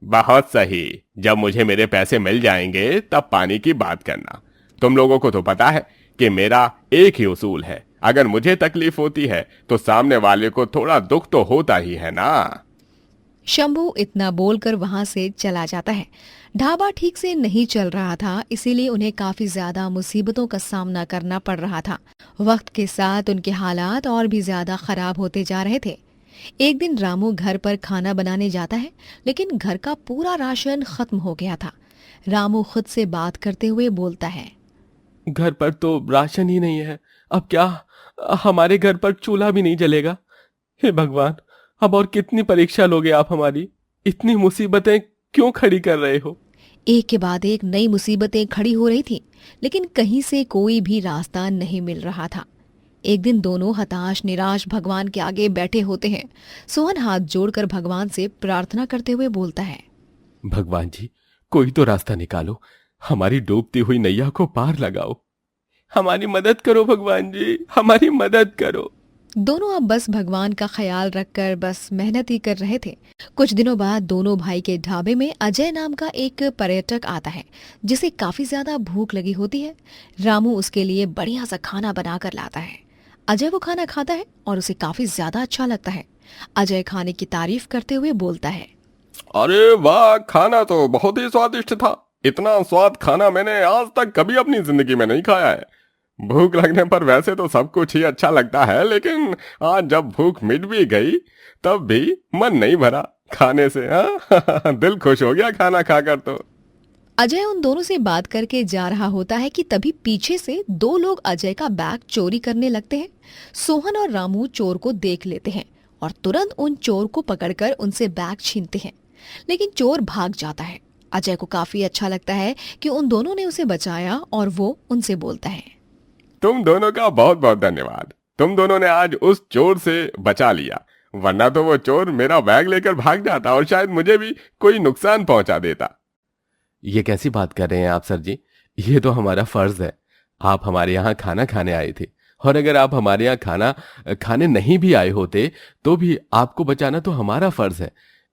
बहुत सही। जब मुझे मेरे पैसे मिल जाएंगे तब पानी की बात करना। तुम लोगों को तो पता है कि मेरा एक ही उसूल है, अगर मुझे तकलीफ होती है तो सामने वाले को थोड़ा दुख तो होता ही है ना। शंभू इतना बोलकर वहां से चला जाता है। ढाबा ठीक से नहीं चल रहा था, इसीलिए उन्हें काफी ज्यादा मुसीबतों का सामना करना पड़ रहा था। वक्त के साथ उनके हालात और भी ज्यादा खराब होते जा रहे थे। एक दिन रामू घर पर खाना बनाने जाता है, लेकिन घर का पूरा राशन खत्म हो गया था। रामू खुद से बात करते हुए बोलता है। घर पर तो राशन ही नहीं है, अब क्या? हमारे घर पर चूल्हा भी नहीं जलेगा। हे भगवान, अब और कितनी परीक्षा लोगे आप हमारी? इतनी मुसीबतें क्यों खड़ी कर रहे हो? एक के बाद एक नई मुसीबतें खड़ी हो रही थी, लेकिन कहीं से कोई भी रास्ता नहीं मिल रहा था। एक दिन दोनों हताश निराश भगवान के आगे बैठे होते हैं। सोहन हाथ जोड़कर भगवान से प्रार्थना करते हुए बोलता है। भगवान जी, कोई तो रास्ता निकालो, हमारी डूबती हुई नैया को पार लगाओ। हमारी मदद करो भगवान जी, हमारी मदद करो। दोनों अब बस भगवान का ख्याल रखकर बस मेहनत ही कर रहे थे। कुछ दिनों बाद दोनों भाई के ढाबे में अजय नाम का एक पर्यटक आता है, जिसे काफी ज्यादा भूख लगी होती है। रामू उसके लिए बढ़िया सा खाना बनाकर लाता है। अजय वो खाना खाता है और उसे काफी ज्यादा अच्छा लगता है। अजय खाने की तारीफ करते हुए बोलता है। अरे वाह, खाना तो बहुत ही स्वादिष्ट था। इतना स्वाद खाना मैंने आज तक कभी अपनी जिंदगी में नहीं खाया है। भूख लगने पर वैसे तो सब कुछ ही अच्छा लगता है, लेकिन आज जब भूख मिट भी गई तब भी मन नहीं भरा खाने से। हाँ दिल खुश हो गया खाना खाकर तो। अजय उन दोनों से बात करके जा रहा होता है कि तभी पीछे से 2 लोग अजय का बैग चोरी करने लगते हैं। सोहन और रामू चोर को देख लेते हैं और तुरंत उन चोर को पकड़कर उनसे बैग छीनते हैं, लेकिन चोर भाग जाता है। अजय को काफी अच्छा लगता है कि उन दोनों ने उसे बचाया और वो उनसे बोलता है। तुम दोनों का बहुत बहुत धन्यवाद। तुम दोनों ने आज उस चोर से बचा लिया, वरना तो वो चोर मेरा बैग लेकर भाग जाता और शायद मुझे भी कोई नुकसान पहुंचा देता। ये कैसी बात कर रहे हैं आप सर जी? ये तो हमारा फर्ज है। आप हमारे यहाँ खाना खाने आए थे, और अगर आप हमारे यहाँ खाना खाने नहीं भी आए होते तो भी आपको बचाना तो हमारा फर्ज है।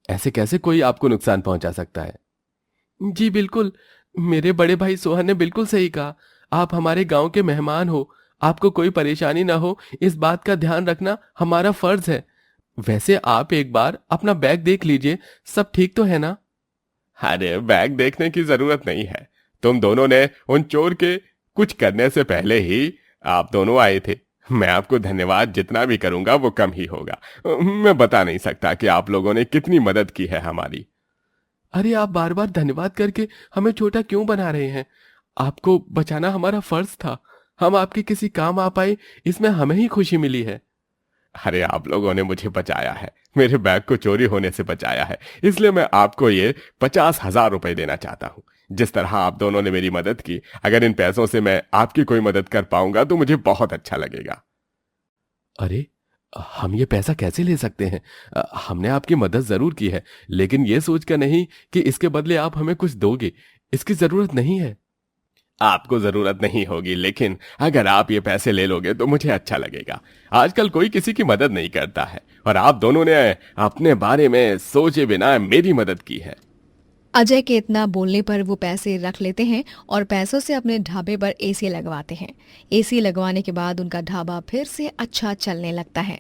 ऐसे कैसे कोई आपको नुकसान पहुंचा सकता है? जी बिल्कुल, मेरे बड़े भाई सोहन ने बिल्कुल सही कहा। आप हमारे गांव के मेहमान हो, आपको कोई परेशानी ना हो इस बात का ध्यान रखना हमारा फर्ज है। वैसे आप एक बार अपना बैग देख लीजिए, सब ठीक तो है ना? अरे बैग देखने की जरूरत नहीं है। तुम दोनों ने उन चोर के कुछ करने से पहले ही आप दोनों आए थे। मैं आपको धन्यवाद जितना भी करूंगा वो कम ही होगा। मैं बता नहीं सकता कि आप लोगों ने कितनी मदद की है हमारी। अरे आप बार बार धन्यवाद करके हमें छोटा क्यों बना रहे हैं? आपको बचाना हमारा फर्ज था। हम आपके किसी काम आ पाए, इसमें हमें ही खुशी मिली है। अरे आप लोगों ने मुझे बचाया है, मेरे बैग को चोरी होने से बचाया है, इसलिए मैं आपको ये 50,000 रुपए देना चाहता हूँ। जिस तरह आप दोनों ने मेरी मदद की, अगर इन पैसों से मैं आपकी कोई मदद कर पाऊंगा तो मुझे बहुत अच्छा लगेगा। अरे हम ये पैसा कैसे ले सकते हैं? हमने आपकी मदद जरूर की है, लेकिन ये सोचकर नहीं कि इसके बदले आप हमें कुछ दोगे। इसकी जरूरत नहीं है। आपको जरूरत नहीं होगी, लेकिन अगर आप ये पैसे ले लोगे तो मुझे अच्छा लगेगा। आजकल कोई किसी की मदद नहीं करता है, और आप दोनों ने अपने बारे में सोचे बिना मेरी मदद की है। अजय के इतना बोलने पर वो पैसे रख लेते हैं और पैसों से अपने ढाबे पर एसी लगवाते हैं। एसी लगवाने के बाद उनका ढाबा फिर से अच्छा चलने लगता है।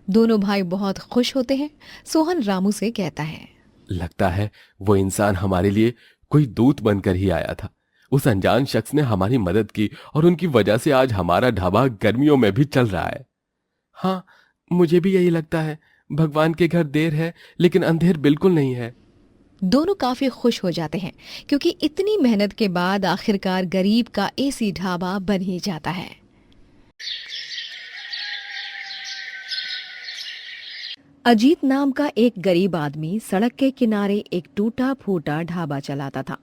दोनों भाई बहुत खुश होते हैं। सोहन रामू से कहता है। लगता है वो इंसान हमारे लिए कोई दूत बनकर ही आया था। उस अनजान शख्स ने हमारी मदद की और उनकी वजह से आज हमारा ढाबा गर्मियों में भी चल रहा है। हाँ, मुझे भी यही लगता है। भगवान के घर देर है लेकिन अंधेर बिल्कुल नहीं है। दोनों काफी खुश हो जाते हैं क्योंकि इतनी मेहनत के बाद आखिरकार गरीब का एसी ढाबा बन ही जाता है। अजीत नाम का एक गरीब आदमी सड़क के किनारे एक टूटा फूटा ढाबा चलाता था।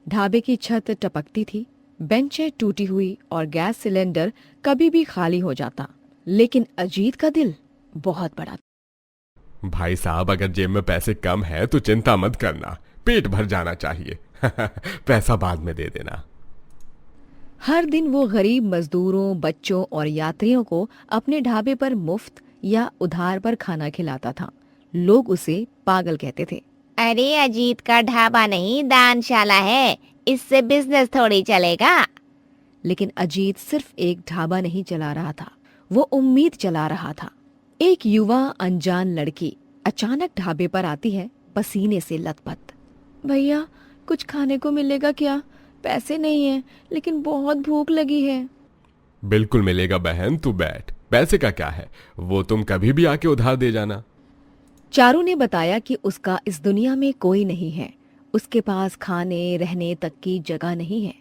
ढाबे की छत टपकती थी, बेंचें टूटी हुई और गैस सिलेंडर कभी भी खाली हो जाता। लेकिन अजीत का दिल बहुत बड़ा था। भाई साहब, अगर जेब में पैसे कम है तो चिंता मत करना, पेट भर जाना चाहिए। पैसा बाद में दे देना। हर दिन वो गरीब मजदूरों, बच्चों और यात्रियों को अपने ढाबे पर मुफ्त या उधार पर खाना खिलाता था। लोग उसे पागल कहते थे। अरे अजीत का ढाबा नहीं, दानशाला है, इससे बिजनेस थोड़ी चलेगा। लेकिन अजीत सिर्फ एक ढाबा नहीं चला रहा था, वो उम्मीद चला रहा था। एक युवा अनजान लड़की अचानक ढाबे पर आती है, पसीने से लथपथ। भैया, कुछ खाने को मिलेगा क्या? पैसे नहीं है लेकिन बहुत भूख लगी है। बिल्कुल मिलेगा बहन, तू बैठ। पैसे का क्या है, वो तुम कभी भी आके उधार दे जाना। चारू ने बताया कि उसका इस दुनिया में कोई नहीं है, उसके पास खाने रहने तक की जगह नहीं है।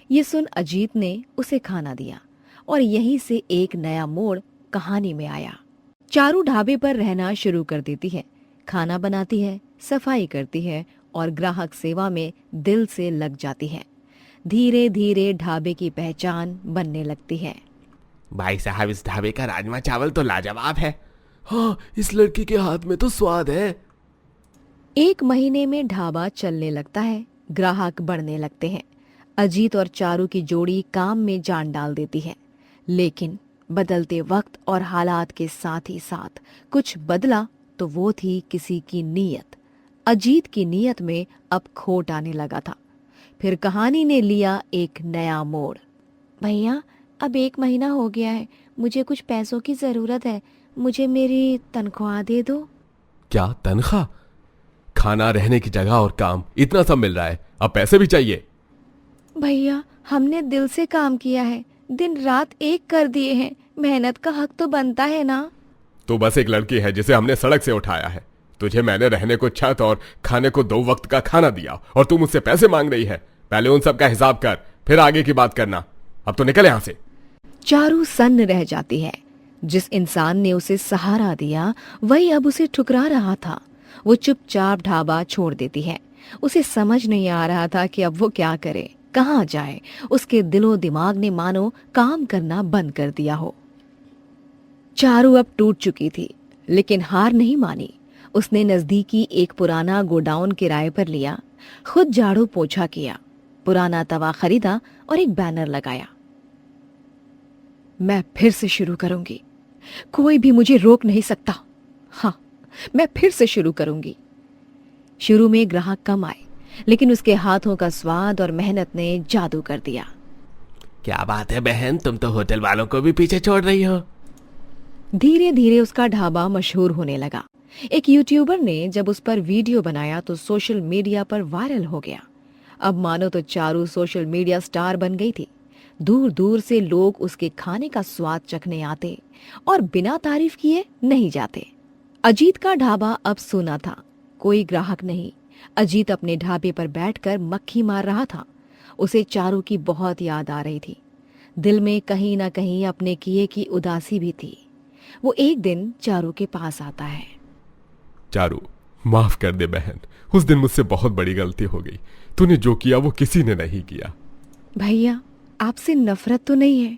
ये सुन अजीत ने उसे खाना दिया और यहीं से एक नया मोड़ कहानी में आया। चारू ढाबे पर रहना शुरू कर देती है, खाना बनाती है, सफाई करती है और ग्राहक सेवा में दिल से लग जाती है। धीरे धीरे ढाबे की पहचान बनने लगती है। भाई साहब, इस ढाबे का राजमा चावल तो लाजवाब है। हाँ, इस लड़की के हाथ में तो स्वाद है। 1 महीने में ढाबा चलने लगता है, ग्राहक बढ़ने लगते हैं। अजीत और चारू की जोड़ी काम में जान डाल देती है। लेकिन बदलते वक्त और हालात के साथ ही साथ कुछ बदला तो वो थी किसी की नीयत। अजीत की नीयत में अब खोट आने लगा था। फिर कहानी ने लिया एक नया मोड़। भैया, अब 1 महीना हो गया है, मुझे कुछ पैसों की जरूरत है, मुझे मेरी तनख्वाह दे दो। क्या तनख्वाह? खाना, रहने की जगह और काम, इतना सब मिल रहा है, अब पैसे भी चाहिए? भैया, हमने दिल से काम किया है, दिन रात एक कर दिए हैं, मेहनत का हक तो बनता है ना। तू बस एक लड़की है जिसे हमने सड़क से उठाया है। तुझे मैंने रहने को छत और खाने को 2 वक्त का खाना दिया और तू मुझसे पैसे मांग रही है। पहले उन सब का हिसाब कर, फिर आगे की बात करना। अब तो निकल यहां से। चारू सन्न रह जाती है। जिस इंसान ने उसे सहारा दिया वही अब उसे ठुकरा रहा था। वो चुपचाप ढाबा छोड़ देती है। उसे समझ नहीं आ रहा था कि अब वो क्या करे, कहाँ जाए। उसके दिलो दिमाग ने मानो काम करना बंद कर दिया हो। चारू अब टूट चुकी थी, लेकिन हार नहीं मानी। उसने नजदीकी एक पुराना गोडाउन किराए पर लिया, खुद झाड़ू पोछा किया, पुराना तवा खरीदा और एक बैनर लगाया। मैं फिर से शुरू करूंगी, कोई भी मुझे रोक नहीं सकता। हाँ, मैं फिर से शुरू करूंगी। शुरू में ग्राहक कम आए, लेकिन उसके हाथों का स्वाद और मेहनत ने जादू कर दिया। क्या बात है बहन, तुम तो होटल वालों को भी पीछे छोड़ रही हो। धीरे धीरे उसका ढाबा मशहूर होने लगा। एक यूट्यूबर ने जब उस पर वीडियो बनाया तो सोशल मीडिया पर वायरल हो गया। अब मानो तो चारू सोशल मीडिया स्टार बन गई थी। दूर दूर से लोग उसके खाने का स्वाद चखने आते और बिना तारीफ किए नहीं जाते। अजीत का ढाबा अब सूना था, कोई ग्राहक नहीं। अजीत अपने ढाबे पर बैठकर मक्खी मार रहा था। उसे चारू की बहुत याद आ रही थी। दिल में कहीं ना कहीं अपने किए की उदासी भी थी। वो एक दिन चारू के पास आता है। चारू, माफ कर दे बहन, उस दिन मुझसे बहुत बड़ी गलती हो गई। तूने जो किया वो किसी ने नहीं किया। भैया, आपसे नफरत तो नहीं है,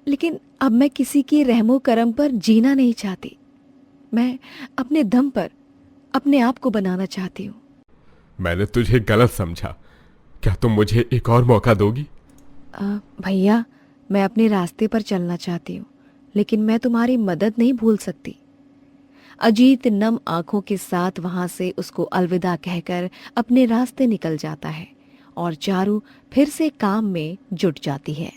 लेकिन अब मैं किसी की रहमो करम पर जीना नहीं चाहती। मैं अपने दम पर अपने आप को बनाना चाहती हूँ। मैंने तुझे गलत समझा, क्या तुम मुझे एक और मौका दोगी? भैया, मैं अपने रास्ते पर चलना चाहती हूँ, लेकिन मैं तुम्हारी मदद नहीं भूल सकती। अजीत नम आंखों के साथ वहां से उसको अलविदा कहकर अपने रास्ते निकल जाता है और चारू फिर से काम में जुट जाती है।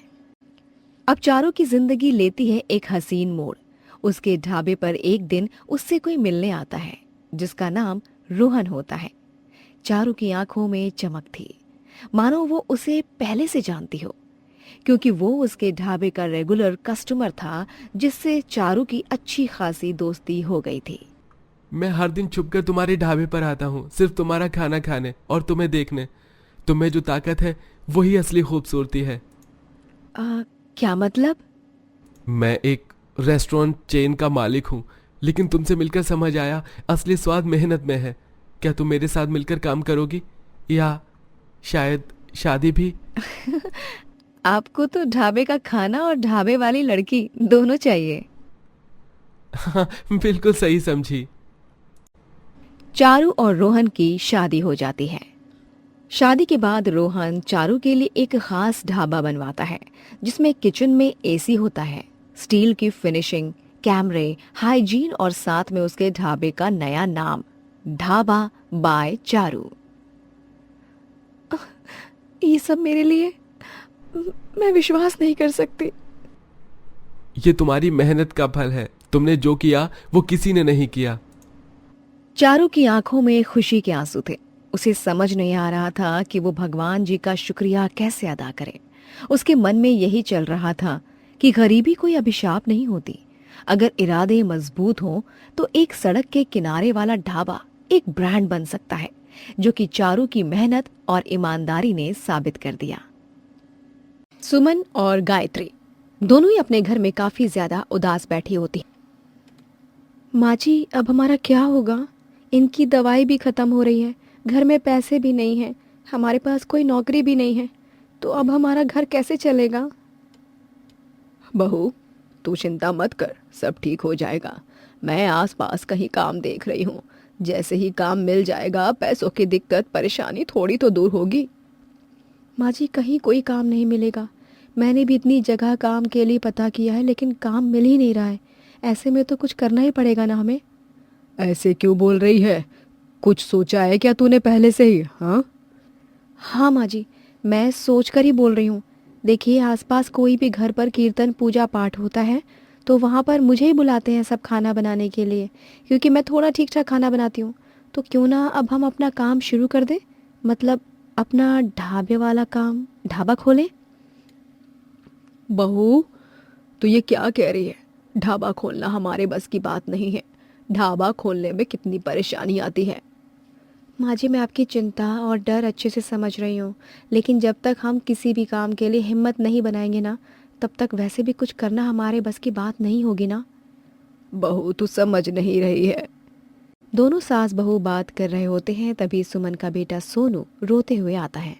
अब चारू की जिंदगी लेती है एक हसीन मोड़। उसके ढाबे पर एक दिन उससे कोई मिलने आता है जिसका नाम रोहन होता है। चारू की आंखों में चमक थी, मानो वो उसे पहले से जानती हो, क्योंकि वो उसके ढाबे का रेगुलर कस्टमर था जिससे चारू की अच्छी खासी दोस्ती हो गई थी। मैं हर दिन छुपकर तुम्हारे ढाबे पर आता हूँ, सिर्फ तुम्हारा खाना खाने और तुम्हें देखने। तुम्हें जो ताकत है वही असली खूबसूरती है। क्या मतलब? मैं एक रेस्टोरेंट चेन का मालिक हूँ, लेकिन तुमसे मिलकर समझ आया असली स्वाद मेहनत में है। क्या तुम मेरे साथ मिलकर काम करोगी, या शायद शादी भी? आपको तो ढाबे का खाना और ढाबे वाली लड़की दोनों चाहिए। हाँ, बिल्कुल सही समझी। चारू और रोहन की शादी हो जाती है। शादी के बाद रोहन चारू के लिए एक खास ढाबा बनवाता है जिसमें किचन में एसी होता है, स्टील की फिनिशिंग, कैमरे, हाइजीन और साथ में उसके ढाबे का नया नाम, ढाबा बाय चारू। ये सब मेरे लिए, मैं विश्वास नहीं कर सकती। ये तुम्हारी मेहनत का फल है। तुमने जो किया वो किसी ने नहीं किया। चारू की आंखों में खुशी के आंसू थे। उसे समझ नहीं आ रहा था कि वो भगवान जी का शुक्रिया कैसे अदा करे। उसके मन में यही चल रहा था कि गरीबी कोई अभिशाप नहीं होती। अगर इरादे मजबूत हों तो एक सड़क के किनारे वाला ढाबा एक ब्रांड बन सकता है, जो कि चारू की मेहनत और ईमानदारी ने साबित कर दिया। सुमन और गायत्री दोनों ही अपने घर में काफी ज्यादा उदास बैठी होती। माँ जी, अब हमारा क्या होगा? इनकी दवाई भी खत्म हो रही है, घर में पैसे भी नहीं हैं, हमारे पास कोई नौकरी भी नहीं है, तो अब हमारा घर कैसे चलेगा? बहू, तू चिंता मत कर, सब ठीक हो जाएगा। मैं आसपास कहीं काम देख रही हूँ। जैसे ही काम मिल जाएगा, पैसों की दिक्कत परेशानी थोड़ी तो दूर होगी। माँ जी, कहीं कोई काम नहीं मिलेगा। मैंने भी इतनी जगह काम के लिए पता किया है, लेकिन काम मिल ही नहीं रहा है। ऐसे में तो कुछ करना ही पड़ेगा ना हमें। ऐसे क्यों बोल रही है? कुछ सोचा है क्या तूने पहले से ही? हाँ माँ जी, मैं सोच कर ही बोल रही हूँ। देखिए, आसपास कोई भी घर पर कीर्तन पूजा पाठ होता है तो वहाँ पर मुझे ही बुलाते हैं सब खाना बनाने के लिए, क्योंकि मैं थोड़ा ठीक ठाक खाना बनाती हूँ। तो क्यों ना अब हम अपना काम शुरू कर दें, मतलब अपना ढाबे वाला काम, ढाबा खोलें। बहू, तो ये क्या कह रही है? ढाबा खोलना हमारे बस की बात नहीं है। ढाबा खोलने में कितनी परेशानी आती है। माँ जी, मैं आपकी चिंता और डर अच्छे से समझ रही हूँ, लेकिन जब तक हम किसी भी काम के लिए हिम्मत नहीं बनाएंगे ना, तब तक वैसे भी कुछ करना हमारे बस की बात नहीं होगी ना। बहू, तू समझ नहीं रही है। दोनों सास बहू बात कर रहे होते हैं, तभी सुमन का बेटा सोनू रोते हुए आता है।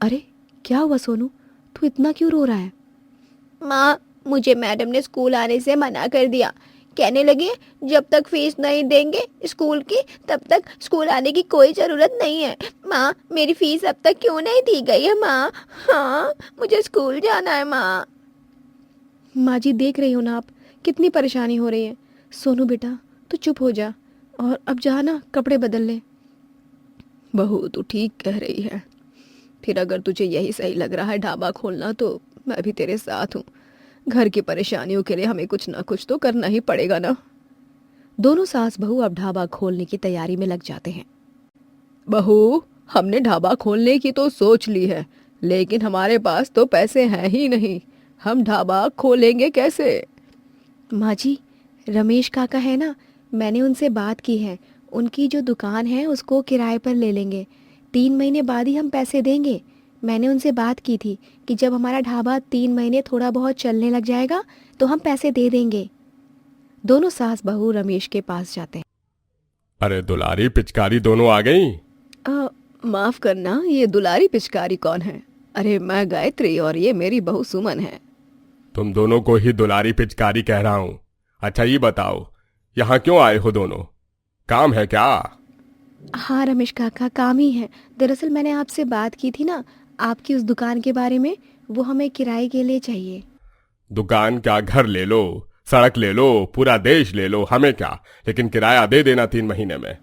अरे क्या हुआ सोनू, तू इतना क्यों रो रहा है? माँ, मुझे मैडम ने स्कूल आने से मना कर दिया। कहने लगे जब तक फीस नहीं देंगे स्कूल की, तब तक स्कूल आने की कोई ज़रूरत नहीं है। माँ, मेरी फीस अब तक क्यों नहीं दी गई है माँ? हाँ, मुझे स्कूल जाना है माँ। माँ जी, देख रही हो ना आप, कितनी परेशानी हो रही है। सोनू बेटा, तू चुप हो जा और अब जा ना, कपड़े बदल ले। बहू, तू ठीक कह रही है। फिर अगर तुझे यही सही लग रहा है ढाबा खोलना, तो मैं भी तेरे साथ हूँ। घर की परेशानियों के लिए हमें कुछ ना कुछ तो करना ही पड़ेगा ना। दोनों सास बहू अब ढाबा खोलने की तैयारी में लग जाते हैं। बहू, हमने ढाबा खोलने की तो सोच ली है, लेकिन हमारे पास तो पैसे हैं ही नहीं। हम ढाबा खोलेंगे कैसे? माँ जी, रमेश काका है ना, मैंने उनसे बात की है। उनकी जो दुकान है उसको किराए पर ले लेंगे। 3 महीने बाद ही हम पैसे देंगे। मैंने उनसे बात की थी कि जब हमारा ढाबा 3 महीने थोड़ा बहुत चलने लग जाएगा तो हम पैसे दे देंगे। दोनों सास बहू रमेश के पास जाते हैं। अरे दुलारी पिचकारी दोनों आ गई। माफ करना, ये दुलारी पिचकारी कौन है? अरे मैं गायत्री और ये मेरी बहू सुमन है। तुम दोनों को ही दुलारी पिचकारी कह रहा हूँ। अच्छा ये बताओ, यहाँ क्यों आए हो दोनों? काम है क्या? हाँ रमेश काका, काम ही है। दरअसल मैंने आपसे बात की थी ना आपकी उस दुकान के बारे में, वो हमें किराए के लिए चाहिए। दुकान क्या, घर ले लो, सड़क ले लो, पूरा देश ले लो, हमें क्या, लेकिन किराया दे देना 3 महीने में।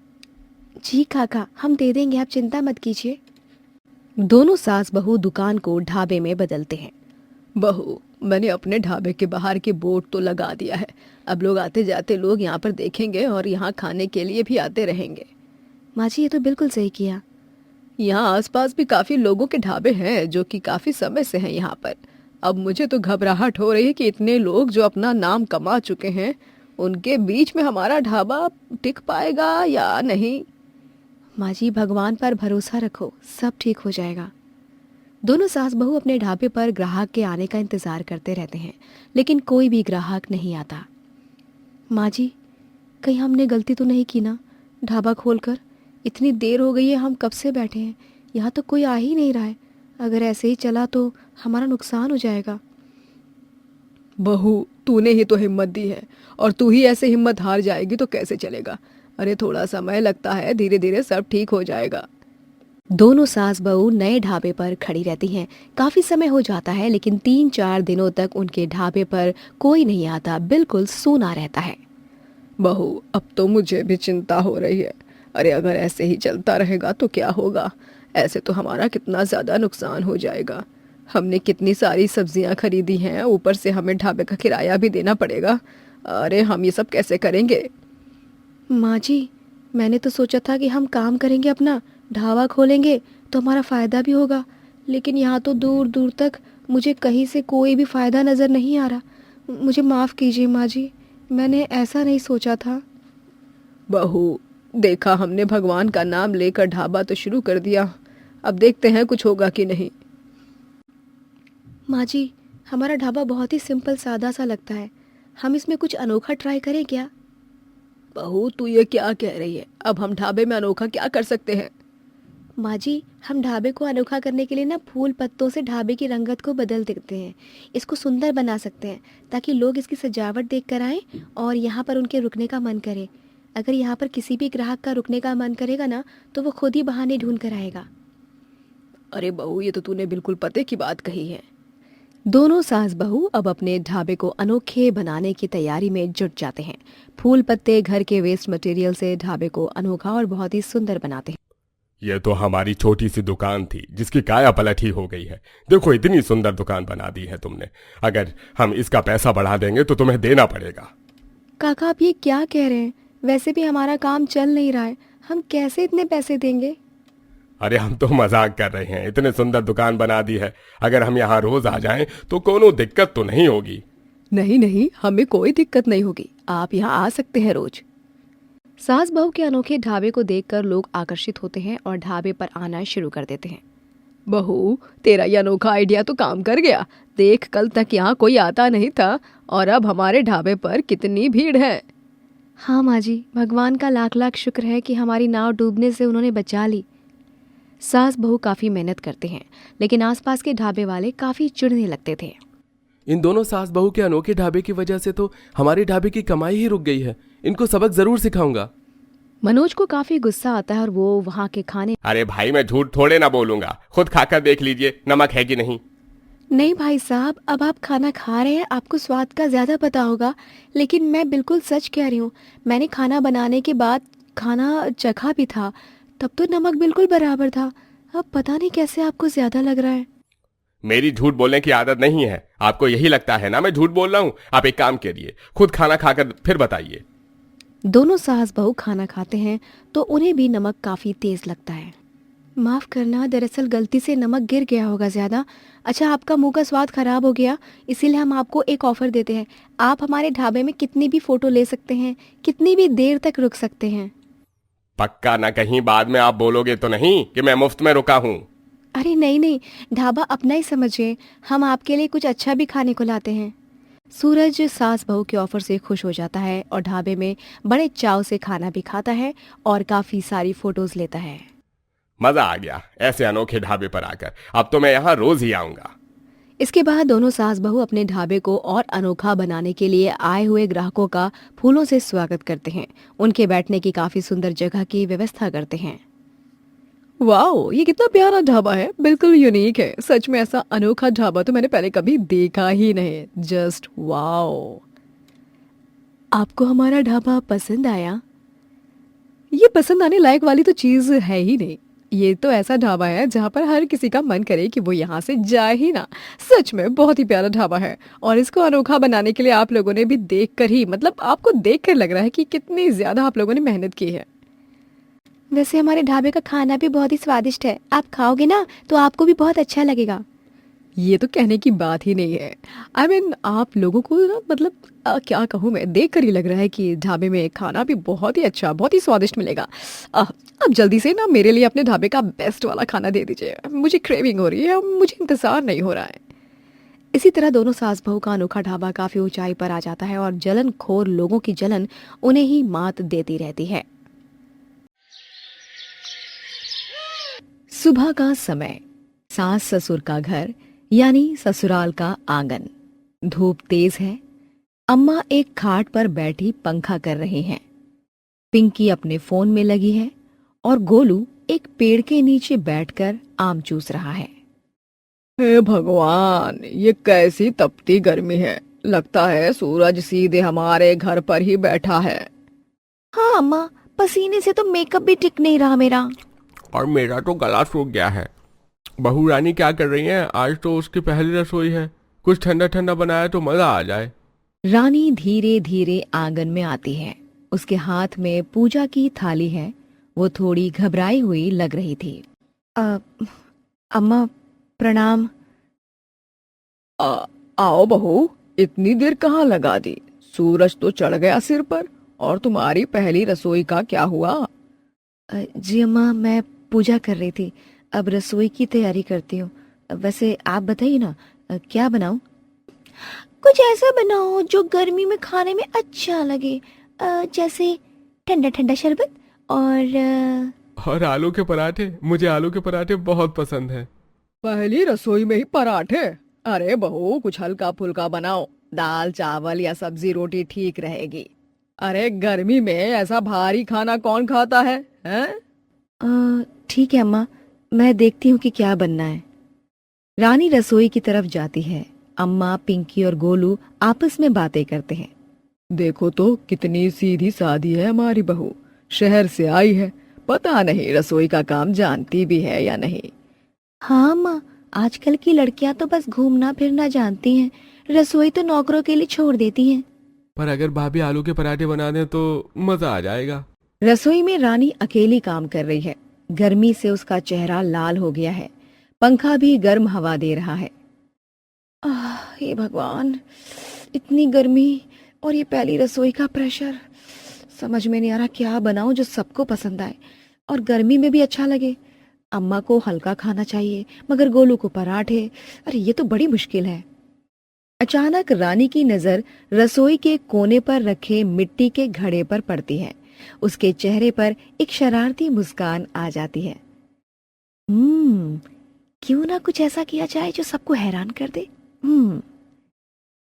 जी काका, हम दे देंगे, आप चिंता मत कीजिए। दोनों सास बहू दुकान को ढाबे में बदलते हैं। बहू, मैंने अपने ढाबे के बाहर के बोर्ड तो लगा दिया है। अब लोग आते जाते लोग यहाँ पर देखेंगे और यहाँ खाने के लिए भी आते रहेंगे। माँ जी, ये तो बिल्कुल सही किया। यहाँ आसपास भी काफी लोगों के ढाबे हैं जो कि काफी समय से हैं यहाँ पर। अब मुझे तो घबराहट हो रही है कि इतने लोग जो अपना नाम कमा चुके हैं, उनके बीच में हमारा ढाबा टिक पाएगा या नहीं। माँ जी, भगवान पर भरोसा रखो, सब ठीक हो जाएगा। दोनों सास बहू अपने ढाबे पर ग्राहक के आने का इंतजार करते रहते हैं, लेकिन कोई भी ग्राहक नहीं आता। माँ जी, कहीं हमने गलती तो नहीं की ना ढाबा खोलकर? इतनी देर हो गई है, हम कब से बैठे हैं, यहाँ तो कोई आ ही नहीं रहा है। अगर ऐसे ही चला तो हमारा नुकसान हो जाएगा। बहू, तूने ही तो हिम्मत दी है और तू ही ऐसे हिम्मत हार जाएगी तो कैसे चलेगा। अरे थोड़ा समय लगता है, धीरे धीरे सब ठीक हो जाएगा। दोनों सास बहू नए ढाबे पर खड़ी रहती हैं। काफी समय हो जाता है, लेकिन 3-4 दिनों तक उनके ढाबे पर कोई नहीं आता, बिल्कुल सूना रहता है। बहू, अब तो मुझे भी चिंता हो रही है। अरे अगर ऐसे ही चलता रहेगा तो क्या होगा। ऐसे तो हमारा कितना ज़्यादा नुकसान हो जाएगा। हमने कितनी सारी सब्जियां खरीदी हैं, ऊपर से हमें ढाबे का किराया भी देना पड़ेगा। अरे हम ये सब कैसे करेंगे। माँ जी, मैंने तो सोचा था कि हम काम करेंगे, अपना ढाबा खोलेंगे तो हमारा फ़ायदा भी होगा, लेकिन यहाँ तो दूर दूर तक मुझे कहीं से कोई भी फ़ायदा नज़र नहीं आ रहा। मुझे माफ़ कीजिए माँ जी, मैंने ऐसा नहीं सोचा था। बहू, देखा, हमने भगवान का नाम लेकर ढाबा तो शुरू कर दिया, अब देखते हैं कुछ होगा कि नहीं। माँ जी, हमारा ढाबा बहुत ही सिंपल सादा सा लगता है, हम इसमें कुछ अनोखा ट्राई करें क्या? बहू, तू ये क्या कह रही है? अब हम ढाबे में अनोखा क्या कर सकते हैं? माँ जी, हम ढाबे को अनोखा करने के लिए ना फूल पत्तों से ढाबे की रंगत को बदल देते हैं। इसको सुंदर बना सकते हैं ताकि लोग इसकी सजावट देख कर आएँ और यहाँ पर उनके रुकने का मन करे। अगर यहाँ पर किसी भी ग्राहक का रुकने का मन करेगा ना, तो वो खुद ही बहाने ढूंढ कर आएगा। अरे बहू, ये तो तूने बिल्कुल पते की बात कही है। दोनों सास बहू अब अपने ढाबे को अनोखे बनाने की तैयारी में जुट जाते हैं। फूल पत्ते, घर के वेस्ट मटेरियल से ढाबे को अनोखा और बहुत ही सुंदर बनाते हैं। ये तो हमारी छोटी सी दुकान थी जिसकी काया पलट ही हो गई है। देखो, इतनी सुंदर दुकान बना दी है तुमने। अगर हम इसका पैसा बढ़ा देंगे तो तुम्हें देना पड़ेगा। काका, आप ये क्या कह रहे हैं? वैसे भी हमारा काम चल नहीं रहा है, हम कैसे इतने पैसे देंगे? अरे हम तो मजाक कर रहे हैं, इतने सुंदर दुकान बना दी है। अगर हम यहाँ रोज आ जाएं तो कोनो दिक्कत तो नहीं होगी। नहीं नहीं, हमें कोई दिक्कत नहीं होगी, आप यहाँ आ सकते हैं रोज। सास बहू के अनोखे ढाबे को देखकर लोग आकर्षित होते हैं और ढाबे पर आना शुरू कर देते हैं। बहू, तेरा ये अनोखा आइडिया तो काम कर गया। देख, कल तक यहाँ कोई आता नहीं था और अब हमारे ढाबे पर कितनी भीड़ है। हाँ माँ जी, भगवान का लाख लाख शुक्र है कि हमारी नाव डूबने से उन्होंने बचा ली। सास बहू काफ़ी मेहनत करते हैं, लेकिन आसपास के ढाबे वाले काफ़ी चिढ़ने लगते थे। इन दोनों सास बहू के अनोखे ढाबे की वजह से तो हमारे ढाबे की कमाई ही रुक गई है। इनको सबक जरूर सिखाऊंगा। मनोज को काफ़ी गुस्सा आता है और वो वहाँ के खाने। अरे भाई, मैं झूठ थोड़े ना बोलूंगा, खुद खाकर देख लीजिए नमक है कि नहीं। नहीं भाई साहब, अब आप खाना खा रहे हैं, आपको स्वाद का ज़्यादा पता होगा, लेकिन मैं बिल्कुल सच कह रही हूँ। मैंने खाना बनाने के बाद खाना चखा भी था, तब तो नमक बिल्कुल बराबर था। अब पता नहीं कैसे आपको ज़्यादा लग रहा है। मेरी झूठ बोलने की आदत नहीं है, आपको यही लगता है ना मैं झूठ बोल रहा हूँ। आप एक काम करिए, खुद खाना खाकर फिर बताइए। दोनों सास बहू खाना खाते हैं तो उन्हें भी नमक काफ़ी तेज़ लगता है। माफ़ करना, दरअसल गलती से नमक गिर गया होगा ज़्यादा। अच्छा, आपका मुंह का स्वाद खराब हो गया, इसीलिए हम आपको एक ऑफ़र देते हैं। आप हमारे ढाबे में कितनी भी फ़ोटो ले सकते हैं, कितनी भी देर तक रुक सकते हैं। पक्का ना कहीं बाद में आप बोलोगे तो नहीं कि मैं मुफ्त में रुका हूँ। अरे नहीं नहीं, ढाबा अपना ही समझिए, हम आपके लिए कुछ अच्छा भी खाने को लाते हैं। सूरज सास बहू के ऑफर से खुश हो जाता है और ढाबे में बड़े चाव से खाना भी खाता है और काफ़ी सारी फ़ोटोज़ लेता है। मजा आ गया ऐसे अनोखे ढाबे पर आकर, अब तो मैं यहाँ रोज ही आऊंगा। इसके बाद दोनों सास बहू अपने ढाबे को और अनोखा बनाने के लिए आए हुए ग्राहकों का फूलों से स्वागत करते हैं। उनके बैठने की काफ़ी सुंदर जगह की व्यवस्था करते हैं। वाओ, ये कितना प्यारा ढाबा है, बिल्कुल यूनिक है। सच में ऐसा अनोखा ढाबा तो मैंने पहले कभी देखा ही नहीं। Just wow. आपको हमारा ढाबा पसंद आया? ये पसंद आने लायक वाली तो चीज़ है ही नहीं। ये तो ऐसा ढाबा है जहाँ पर हर किसी का मन करे कि वो यहाँ से जाए ही ना। सच में बहुत ही प्यारा ढाबा है और इसको अनोखा बनाने के लिए आप लोगों ने भी देखकर ही, मतलब आपको देखकर लग रहा है कि कितनी ज़्यादा आप लोगों ने मेहनत की है। वैसे हमारे ढाबे का खाना भी बहुत ही स्वादिष्ट है, आप खाओगे ना तो आपको भी बहुत अच्छा लगेगा। ये तो कहने की बात ही नहीं है। आप लोगों को ना मतलब क्या कहूँ मैं, देख कर ही लग रहा है कि ढाबे में खाना भी बहुत ही अच्छा, बहुत ही स्वादिष्ट मिलेगा। अब जल्दी से ना मेरे लिए अपने ढाबे का बेस्ट वाला खाना दे दीजिए, मुझे क्रेविंग हो रही है, मुझे इंतज़ार नहीं हो रहा है। इसी तरह दोनों सास बहू का अनोखा ढाबा काफ़ी ऊंचाई पर आ जाता है और जलनखोर लोगों की जलन उन्हें ही मात देती रहती है। सुबह का समय, सास ससुर का घर यानी ससुराल का आंगन। धूप तेज है। अम्मा एक खाट पर बैठी पंखा कर रही हैं। पिंकी अपने फोन में लगी है और गोलू एक पेड़ के नीचे बैठकर आम चूस रहा है। हे भगवान, ये कैसी तपती गर्मी है, लगता है सूरज सीधे हमारे घर पर ही बैठा है। हाँ अम्मा, पसीने से तो मेकअप भी टिक नहीं रहा मेरा। और मेरा तो गला सूख गया है। बहू रानी क्या कर रही है? आज तो उसकी पहली रसोई है, कुछ ठंडा ठंडा बनाया तो मजा आ जाए। रानी धीरे धीरे आंगन में आती है। उसके हाथ में पूजा की थाली है। वो थोड़ी घबराई हुई लग रही थी। अम्मा प्रणाम। आओ बहू, इतनी देर कहाँ लगा दी? सूरज तो चढ़ गया सिर पर, और तुम्हारी पहली रसोई का क्या हुआ? जी अम्मा, मैं पूजा कर रही थी, अब रसोई की तैयारी करती हूँ। वैसे आप बताइए ना, क्या बनाऊं? कुछ ऐसा बनाओ जो गर्मी में खाने में अच्छा लगे, जैसे ठंडा ठंडा शरबत और आलू के पराठे। मुझे आलू के पराठे बहुत पसंद है। पहली रसोई में ही पराठे? अरे बहू, कुछ हल्का फुल्का बनाओ, दाल चावल या सब्जी रोटी ठीक रहेगी। अरे गर्मी में ऐसा भारी खाना कौन खाता है, हैं? ठीक है अम्मा, मैं देखती हूँ कि क्या बनना है। रानी रसोई की तरफ जाती है। अम्मा, पिंकी और गोलू आपस में बातें करते हैं। देखो तो कितनी सीधी सादी है हमारी बहू, शहर से आई है, पता नहीं रसोई का काम जानती भी है या नहीं। हाँ अम्मा, आजकल की लड़कियां तो बस घूमना फिरना जानती हैं, रसोई तो नौकरों के लिए छोड़ देती हैं। पर अगर भाभी आलू के पराठे बना दें तो मजा आ जाएगा। रसोई में रानी अकेली काम कर रही है। गर्मी से उसका चेहरा लाल हो गया है। पंखा भी गर्म हवा दे रहा है। हे भगवान, इतनी गर्मी और ये पहली रसोई का प्रेशर, समझ में नहीं आ रहा क्या बनाऊं जो सबको पसंद आए और गर्मी में भी अच्छा लगे। अम्मा को हल्का खाना चाहिए, मगर गोलू को पराठे। अरे ये तो बड़ी मुश्किल है। अचानक रानी की नजर रसोई के कोने पर रखे मिट्टी के घड़े पर पड़ती है। उसके चेहरे पर एक शरारती मुस्कान आ जाती है। क्यों ना कुछ ऐसा किया जाए जो सबको हैरान कर दे।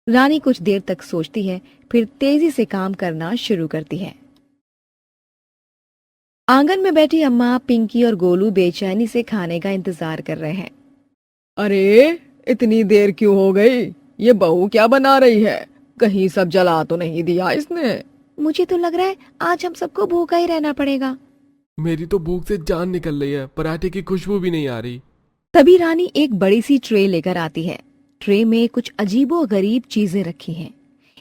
रानी कुछ देर तक सोचती है, फिर तेजी से काम करना शुरू करती है। आंगन में बैठी अम्मा, पिंकी और गोलू बेचैनी से खाने का इंतजार कर रहे हैं। अरे इतनी देर क्यों हो गई? ये बहू क्या बना रही है? कहीं सब जला तो नहीं दिया इसने? मुझे तो लग रहा है आज हम सबको भूखा ही रहना पड़ेगा। मेरी तो भूख से जान निकल रही है, पराठे की खुशबू भी नहीं आ रही। तभी रानी एक बड़ी सी ट्रे लेकर आती है। ट्रे में कुछ अजीबो गरीब चीजें रखी हैं।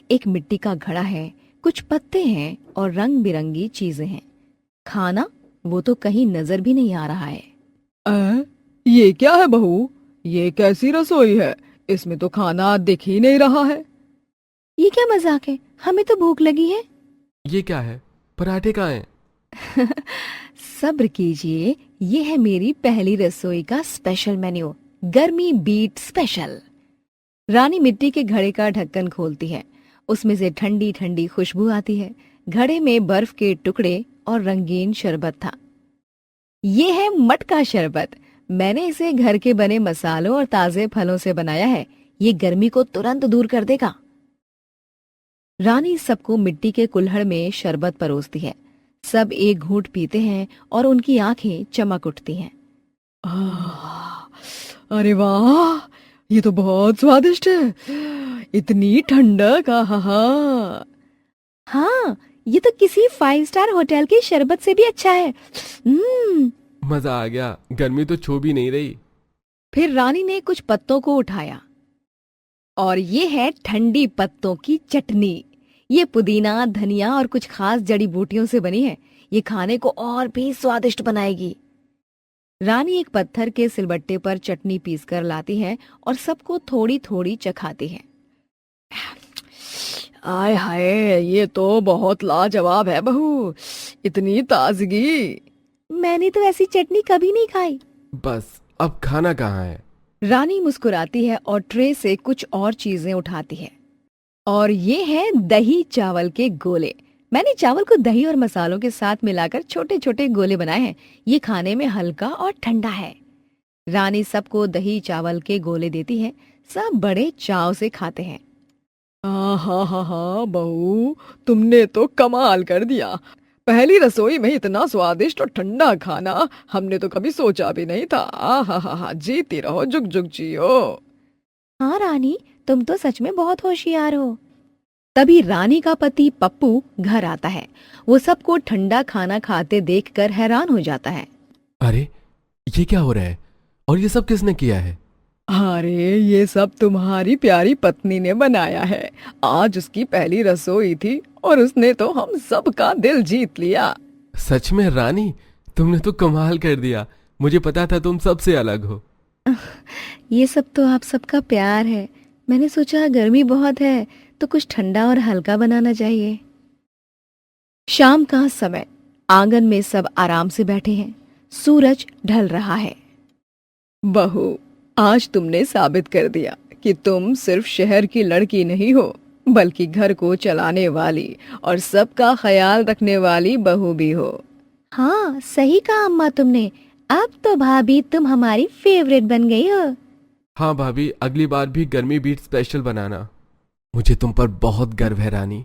एक मिट्टी का घड़ा है, कुछ पत्ते हैं और रंग बिरंगी चीजें हैं। खाना वो तो कहीं नजर भी नहीं आ रहा है। ये क्या है बहू? ये कैसी रसोई है? इसमें तो खाना दिख ही नहीं रहा है। ये क्या मजाक है? हमें तो भूख लगी है। ये क्या है? पराठे कहाँ हैं? सब्र कीजिए, ये है मेरी पहली रसोई का स्पेशल मेन्यू, गर्मी बीट स्पेशल। रानी मिट्टी के घड़े का ढक्कन खोलती है। उसमें से ठंडी ठंडी खुशबू आती है। घड़े में बर्फ के टुकड़े और रंगीन शरबत था। ये है मटका शरबत। मैंने इसे घर के बने मसालों और ताजे फलों से बनाया है। ये गर्मी को तुरंत दूर कर देगा। रानी सबको मिट्टी के कुल्हड़ में शरबत परोसती है। सब एक घूंट पीते हैं और उनकी आंखें चमक उठती हैं। अरे वाह, ये तो बहुत स्वादिष्ट है। इतनी ठंडक, हाँ, ये तो किसी 5 स्टार होटल के शरबत से भी अच्छा है। मजा आ गया, गर्मी तो छू भी नहीं रही। फिर रानी ने कुछ पत्तों को उठाया और ये है ठंडी पत्तों की चटनी। ये पुदीना, धनिया और कुछ खास जड़ी बूटियों से बनी है। ये खाने को और भी स्वादिष्ट बनाएगी। रानी एक पत्थर के सिलबट्टे पर चटनी पीसकर लाती है और सबको थोड़ी थोड़ी चखाती है। आय हाय, ये तो बहुत लाजवाब है बहू, इतनी ताजगी। मैंने तो ऐसी चटनी कभी नहीं खाई। बस अब खाना कहाँ है? रानी मुस्कुराती है और ट्रे से कुछ और चीजें उठाती है। और ये है दही चावल के गोले। मैंने चावल को दही और मसालों के साथ मिलाकर छोटे छोटे गोले बनाए हैं। ये खाने में हल्का और ठंडा है। रानी सबको दही चावल के गोले देती है। सब बड़े चाव से खाते हैं। हा बहू, तुमने तो कमाल कर दिया। पहली रसोई में इतना स्वादिष्ट और ठंडा खाना हमने तो कभी सोचा भी नहीं था। हा, जीती रहो, जुग जुग जियो। हाँ रानी, तुम तो सच में बहुत होशियार हो। तभी रानी का पति पप्पू घर आता है। वो सबको ठंडा खाना खाते देखकर हैरान हो जाता है। अरे ये क्या हो रहा है? और ये सब किसने किया है? अरे ये सब तुम्हारी प्यारी पत्नी ने बनाया है। आज उसकी पहली रसोई थी और उसने तो हम सबका दिल जीत लिया। सच में रानी, तुमने तो कमाल कर दिया। मुझे पता था तुम सबसे अलग हो। ये सब तो आप सबका प्यार है। मैंने सोचा गर्मी बहुत है तो कुछ ठंडा और हल्का बनाना चाहिए। शाम का समय, आंगन में सब आराम से बैठे हैं। सूरज ढल रहा है। बहू, आज तुमने साबित कर दिया कि तुम सिर्फ शहर की लड़की नहीं हो, बल्कि घर को चलाने वाली और सबका ख्याल रखने वाली बहू भी हो। हाँ, सही कहा अम्मा तुमने। अब तो भाभी तुम हमारी फेवरेट बन गई हो। हाँ भाभी, अगली बार भी गर्मी बीट स्पेशल बनाना। मुझे तुम पर बहुत गर्व है रानी।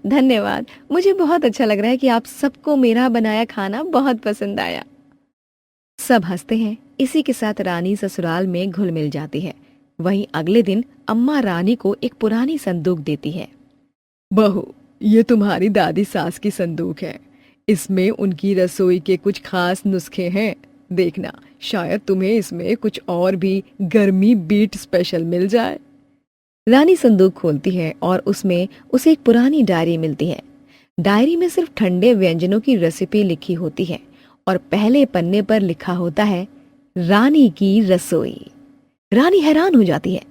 धन्यवाद। मुझे बहुत अच्छा लग रहा है कि आप सबको मेरा बनाया खाना बहुत पसंद आया। सब हंसते हैं। इसी के साथ रानी ससुराल में घुल मिल जाती है। वहीं अगले दिन अम्मा रानी को एक पुरानी संदूक देती है। बहू, ये तुम्हारी दादी सास की संदूक है। इसमें उनकी रसोई के कुछ खास नुस्खे हैं। देखना, शायद तुम्हें इसमें कुछ और भी गर्मी बीट स्पेशल मिल जाए। रानी संदूक खोलती है और उसमें उसे एक पुरानी डायरी मिलती है। डायरी में सिर्फ ठंडे व्यंजनों की रेसिपी लिखी होती है और पहले पन्ने पर लिखा होता है रानी की रसोई। रानी हैरान हो जाती है।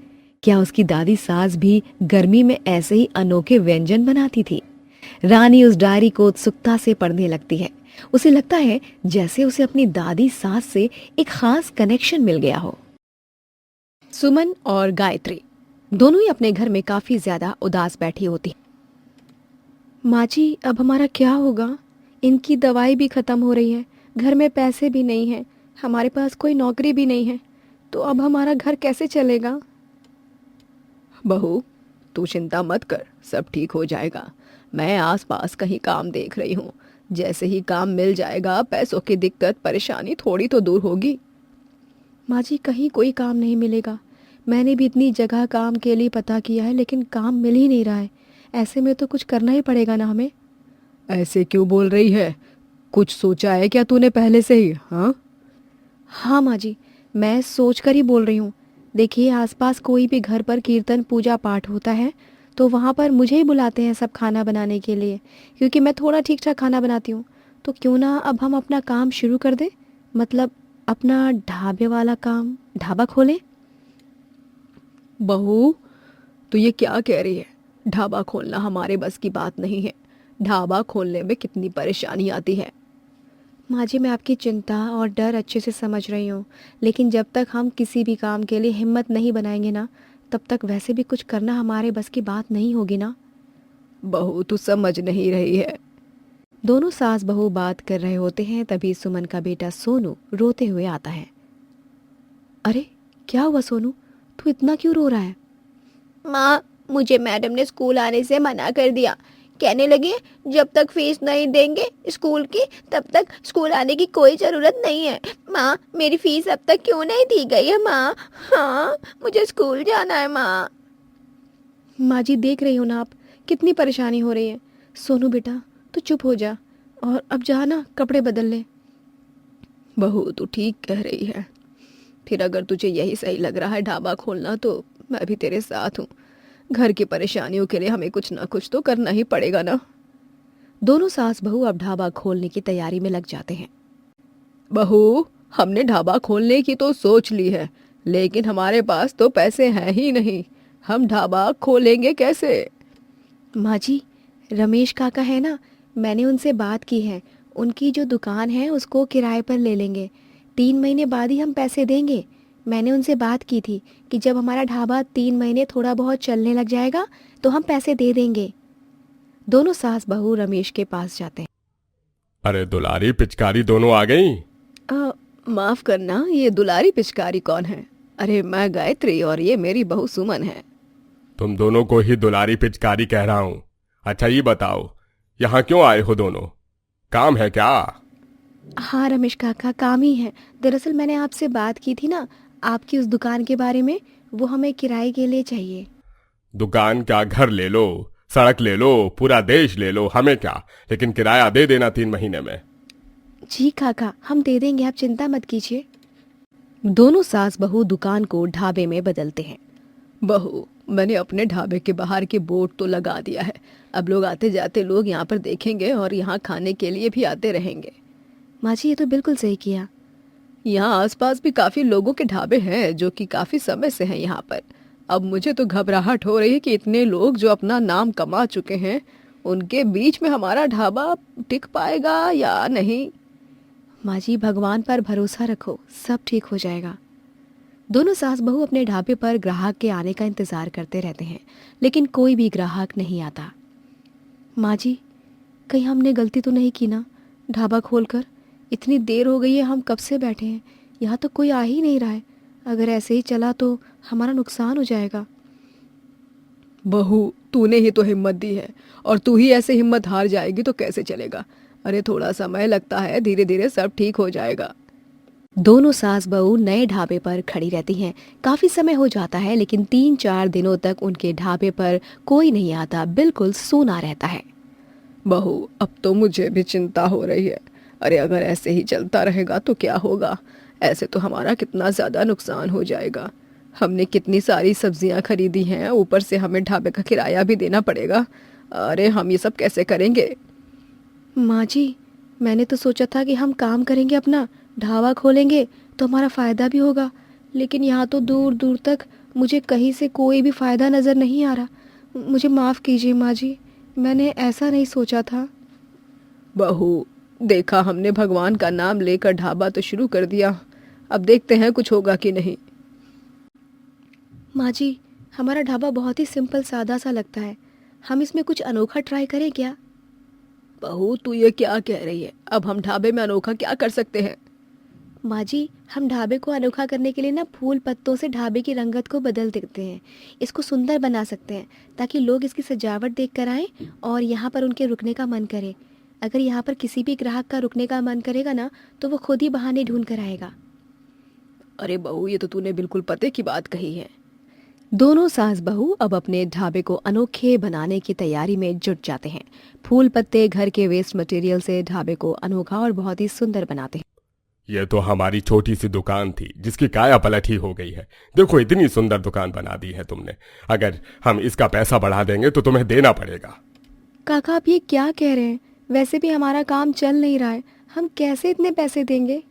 क्या उसकी दादी सास भी गर्मी में ऐसे ही अनोखे व्यंजन बनाती थी? रानी उस डायरी को उत्सुकता से पढ़ने लगती है। उसे लगता है जैसे उसे अपनी दादी सास से एक खास कनेक्शन मिल गया हो। सुमन और गायत्री दोनों ही अपने घर में काफी ज्यादा उदास बैठी होती। माँ जी, अब हमारा क्या होगा? इनकी दवाई भी खत्म हो रही है, घर में पैसे भी नहीं है, हमारे पास कोई नौकरी भी नहीं है, तो अब हमारा घर कैसे चलेगा? बहू, तू चिंता मत कर, सब ठीक हो जाएगा। मैं आसपास कहीं काम देख रही हूँ। जैसे ही काम मिल जाएगा, पैसों की दिक्कत परेशानी थोड़ी तो दूर होगी। माँ जी, कहीं कोई काम नहीं मिलेगा। मैंने भी इतनी जगह काम के लिए पता किया है, लेकिन काम मिल ही नहीं रहा है। ऐसे में तो कुछ करना ही पड़ेगा ना हमें। ऐसे क्यों बोल रही है? कुछ सोचा है क्या तूने पहले से ही? हाँ माँ जी, मैं सोच कर ही बोल रही हूँ। देखिए, आसपास कोई भी घर पर कीर्तन पूजा पाठ होता है तो वहाँ पर मुझे ही बुलाते हैं सब खाना बनाने के लिए, क्योंकि मैं थोड़ा ठीक ठाक खाना बनाती हूँ। तो क्यों ना अब हम अपना काम शुरू कर दें, मतलब अपना ढाबे वाला काम, ढाबा खोलें। बहू, तो ये क्या कह रही है? ढाबा खोलना हमारे बस की बात नहीं है। ढाबा खोलने में कितनी परेशानी आती है। माँ जी, मैं आपकी चिंता और डर अच्छे से समझ रही हूँ, लेकिन जब तक हम किसी भी काम के लिए हिम्मत नहीं बनाएंगे ना, तब तक वैसे भी कुछ करना हमारे बस की बात नहीं होगी ना। बहू, तू समझ नहीं रही है। दोनों सास बहू बात कर रहे होते हैं, तभी सुमन का बेटा सोनू रोते हुए आता है। अरे क्या हुआ सोनू, तू इतना क्यों रो रहा है? माँ, मुझे मैडम ने स्कूल आने से मना कर दिया। कहने लगे जब तक फीस नहीं देंगे स्कूल की, तब तक स्कूल आने की कोई ज़रूरत नहीं है। माँ, मेरी फीस अब तक क्यों नहीं दी गई है माँ? हाँ, मुझे स्कूल जाना है माँ। माँ जी, देख रही हो ना आप, कितनी परेशानी हो रही है। सोनू बेटा, तू चुप हो जा और अब जा ना, कपड़े बदल ले। बहू, तू ठीक कह रही है। फिर अगर तुझे यही सही लग रहा है ढाबा खोलना, तो मैं भी तेरे साथ हूँ। घर की परेशानियों के लिए हमें कुछ ना कुछ तो करना ही पड़ेगा ना। दोनों सास बहू अब ढाबा खोलने की तैयारी में लग जाते हैं। बहू, हमने ढाबा खोलने की तो सोच ली है, लेकिन हमारे पास तो पैसे हैं ही नहीं। हम ढाबा खोलेंगे कैसे? माँ जी, रमेश काका है ना, मैंने उनसे बात की है। उनकी जो दुकान है उसको किराए पर ले लेंगे। 3 महीने बाद ही हम पैसे देंगे। मैंने उनसे बात की थी कि जब हमारा ढाबा 3 महीने थोड़ा बहुत चलने लग जाएगा तो हम पैसे दे देंगे। दोनों सास बहू रमेश के पास जाते हैं। अरे दुलारी पिचकारी दोनों आ गई। माफ करना, ये दुलारी पिचकारी कौन है? अरे मैं गायत्री और ये मेरी बहू सुमन है। तुम दोनों को ही दुलारी पिचकारी कह रहा हूं। अच्छा ये बताओ, यहाँ क्यों आए हो दोनों? काम है क्या? हाँ रमेश काका, काम ही है। दरअसल मैंने आपसे बात की थी ना आपकी उस दुकान के बारे में, वो हमें किराए के लिए चाहिए। दुकान क्या, घर ले लो, सड़क ले लो, पूरा देश ले लो, हमें क्या, लेकिन किराया दे देना 3 महीने में। जी काका, हम दे देंगे, आप चिंता मत कीजिए। दोनों सास बहू दुकान को ढाबे में बदलते हैं। बहू, मैंने अपने ढाबे के बाहर के बोर्ड तो लगा दिया है। अब लोग आते जाते लोग यहाँ पर देखेंगे और यहाँ खाने के लिए भी आते रहेंगे। माँ जी, ये तो बिल्कुल सही किया। यहाँ आसपास भी काफी लोगों के ढाबे हैं जो कि काफी समय से हैं यहाँ पर। अब मुझे तो घबराहट हो रही है कि इतने लोग जो अपना नाम कमा चुके हैं, उनके बीच में हमारा ढाबा टिक पाएगा या नहीं। माँ जी, भगवान पर भरोसा रखो, सब ठीक हो जाएगा। दोनों सास बहू अपने ढाबे पर ग्राहक के आने का इंतजार करते रहते हैं, लेकिन कोई भी ग्राहक नहीं आता। माँ जी, कहीं हमने गलती तो नहीं की ना ढाबा खोलकर? इतनी देर हो गई है, हम कब से बैठे हैं, यहाँ तो कोई आ ही नहीं रहा है। अगर ऐसे ही चला तो हमारा नुकसान हो जाएगा। बहू, तूने ही तो हिम्मत दी है और तू ही ऐसे हिम्मत हार जाएगी तो कैसे चलेगा? अरे थोड़ा समय लगता है, धीरे धीरे सब ठीक हो जाएगा। दोनों सास बहू नए ढाबे पर खड़ी रहती हैं। काफी समय हो जाता है, लेकिन 3-4 दिनों तक उनके ढाबे पर कोई नहीं आता, बिल्कुल सूना रहता है। बहू, अब तो मुझे भी चिंता हो रही है। अरे अगर ऐसे ही चलता रहेगा तो क्या होगा? ऐसे तो हमारा कितना ज़्यादा नुकसान हो जाएगा। हमने कितनी सारी सब्जियां खरीदी हैं, ऊपर से हमें ढाबे का किराया भी देना पड़ेगा। अरे हम ये सब कैसे करेंगे? माँ जी, मैंने तो सोचा था कि हम काम करेंगे, अपना ढाबा खोलेंगे तो हमारा फ़ायदा भी होगा, लेकिन यहाँ तो दूर दूर तक मुझे कहीं से कोई भी फ़ायदा नज़र नहीं आ रहा। मुझे माफ़ कीजिए माँ जी, मैंने ऐसा नहीं सोचा था। बहू, देखा, हमने भगवान का नाम लेकर ढाबा तो शुरू कर दिया, अब देखते हैं कुछ होगा कि नहीं। माँ जी, हमारा ढाबा बहुत ही सिंपल सादा सा लगता है, हम इसमें कुछ अनोखा ट्राई करें क्या? बहू, तू ये क्या कह रही है? अब हम ढाबे में अनोखा क्या कर सकते हैं? माँ जी, हम ढाबे को अनोखा करने के लिए ना फूल पत्तों से ढाबे की रंगत को बदल देते हैं। इसको सुंदर बना सकते हैं ताकि लोग इसकी सजावट देख कर आएँ और यहाँ पर उनके रुकने का मन करे। अगर यहाँ पर किसी भी ग्राहक का रुकने का मन करेगा ना तो वो खुद ही बहाने ढूंढ कर आएगा। अरे बहू, ये तो तूने बिल्कुल पते की बात कही है। दोनों सास बहू अब अपने ढाबे को अनोखे बनाने की तैयारी में जुट जाते हैं। फूल पत्ते, घर के वेस्ट मटेरियल से ढाबे को अनोखा और बहुत ही सुंदर बनाते हैं। ये तो हमारी छोटी सी दुकान थी जिसकी काया पलट ही हो गई है। देखो इतनी सुंदर दुकान बना दी है तुमने। अगर हम इसका पैसा बढ़ा देंगे तो तुम्हें देना पड़ेगा। काका, आप ये क्या कह रहे हैं? वैसे भी हमारा काम चल नहीं रहा है, हम कैसे इतने पैसे देंगे?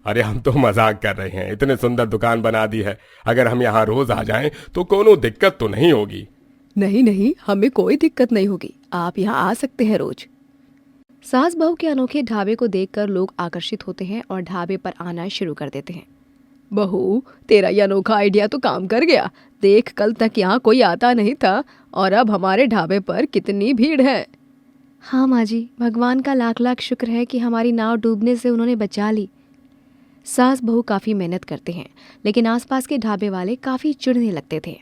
अरे हम तो मजाक कर रहे हैं, इतने सुंदर दुकान बना दी है, अगर हम यहाँ रोज आ जाएं तो कोनो दिक्कत तो नहीं होगी। नहीं नहीं, हमें कोई दिक्कत नहीं होगी, आप यहाँ आ सकते हैं रोज। सास बहू के अनोखे ढाबे को देखकर लोग आकर्षित होते हैं और ढाबे पर आना शुरू कर देते हैं। बहू, तेरा ये अनोखा आइडिया तो काम कर गया। देख, कल तक यहाँ कोई आता नहीं था और अब हमारे ढाबे पर कितनी भीड़ है। हाँ माँ जी, भगवान का लाख लाख शुक्र है कि हमारी नाव डूबने से उन्होंने बचा ली। सास बहू काफ़ी मेहनत करते हैं, लेकिन आसपास के ढाबे वाले काफ़ी चिढ़ने लगते थे।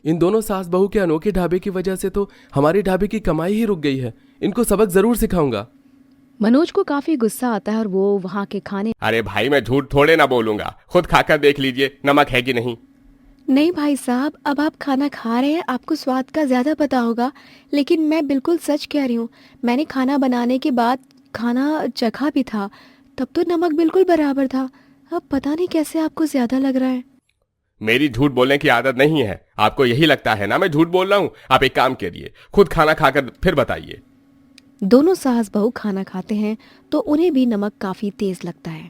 इन दोनों सास बहू के अनोखे ढाबे की वजह से तो हमारे ढाबे की कमाई ही रुक गई है। इनको सबक जरूर सिखाऊंगा। मनोज को काफ़ी गुस्सा आता है और वो वहाँ के खाने। अरे भाई, मैं झूठ थोड़े ना बोलूंगा, खुद खाकर देख लीजिए नमक है कि नहीं। नहीं भाई साहब, अब आप खाना खा रहे हैं, आपको स्वाद का ज़्यादा पता होगा, लेकिन मैं बिल्कुल सच कह रही हूँ। मैंने खाना बनाने के बाद खाना चखा भी था, तब तो नमक बिल्कुल बराबर था। अब पता नहीं कैसे आपको ज़्यादा लग रहा है। मेरी झूठ बोलने की आदत नहीं है, आपको यही लगता है ना मैं झूठ बोल रहा हूँ। आप एक काम करिए, खुद खाना खाकर फिर बताइए। दोनों सास बहू खाना खाते हैं तो उन्हें भी नमक काफी तेज लगता है।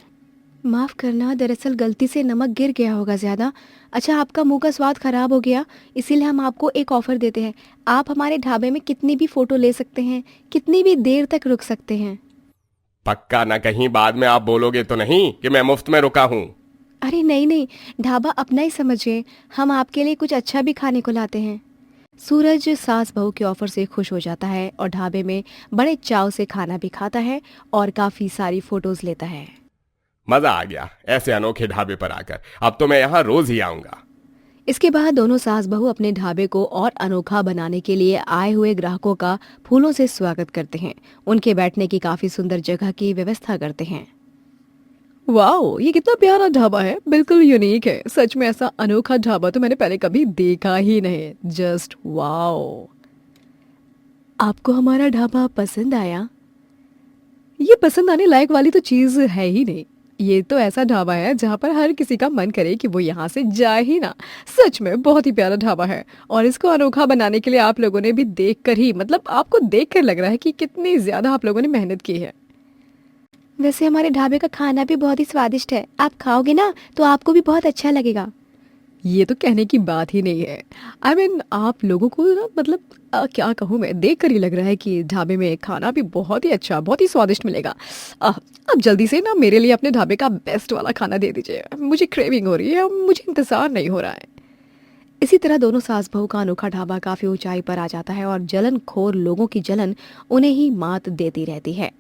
माफ करना, दरअसल गलती से नमक गिर गया होगा ज्यादा। अच्छा, आपका मुंह का स्वाद खराब हो गया, इसीलिए हम आपको एक ऑफर देते हैं। आप हमारे ढाबे में कितनी भी फोटो ले सकते हैं, कितनी भी देर तक रुक सकते हैं। पक्का ना कहीं बाद में आप बोलोगे तो नहीं कि मैं मुफ्त में रुका हूँ। अरे नहीं नहीं, ढाबा अपना ही समझिए, हम आपके लिए कुछ अच्छा भी खाने को लाते हैं। सूरज सास बहू के ऑफर से खुश हो जाता है और ढाबे में बड़े चाव से खाना भी खाता है और काफी सारी फोटोज लेता है। मजा आ गया ऐसे अनोखे ढाबे पर आकर, अब तो मैं यहाँ रोज ही आऊंगा। इसके बाद दोनों सास बहू अपने ढाबे को और अनोखा बनाने के लिए आए हुए ग्राहकों का फूलों से स्वागत करते हैं। उनके बैठने की काफी सुंदर जगह की व्यवस्था करते हैं। वाओ, ये कितना प्यारा ढाबा है, बिल्कुल यूनिक है। सच में ऐसा अनोखा ढाबा तो मैंने पहले कभी देखा ही नहीं। Just wow. आपको हमारा ढाबा पसंद आया? ये पसंद आने लायक वाली तो चीज है ही नहीं। ये तो ऐसा ढाबा है जहाँ पर हर किसी का मन करे कि वो यहाँ से जाए ही ना। सच में बहुत ही प्यारा ढाबा है और इसको अनोखा बनाने के लिए आप लोगों ने भी देखकर ही, मतलब आपको देखकर लग रहा है कि कितनी ज्यादा आप लोगों ने मेहनत की है। वैसे हमारे ढाबे का खाना भी बहुत ही स्वादिष्ट है, आप खाओगे ना तो आपको भी बहुत अच्छा लगेगा। ये तो कहने की बात ही नहीं है। आई मीन आप लोगों को ना, मतलब क्या कहूँ मैं, देख कर ही लग रहा है कि ढाबे में खाना भी बहुत ही अच्छा, बहुत ही स्वादिष्ट मिलेगा। अब जल्दी से ना मेरे लिए अपने ढाबे का बेस्ट वाला खाना दे दीजिए, मुझे क्रेविंग हो रही है, मुझे इंतजार नहीं हो रहा है। इसी तरह दोनों सास बहू का अनोखा ढाबा काफी ऊंचाई पर आ जाता है और जलन खोर लोगों की जलन उन्हें ही मात देती रहती है।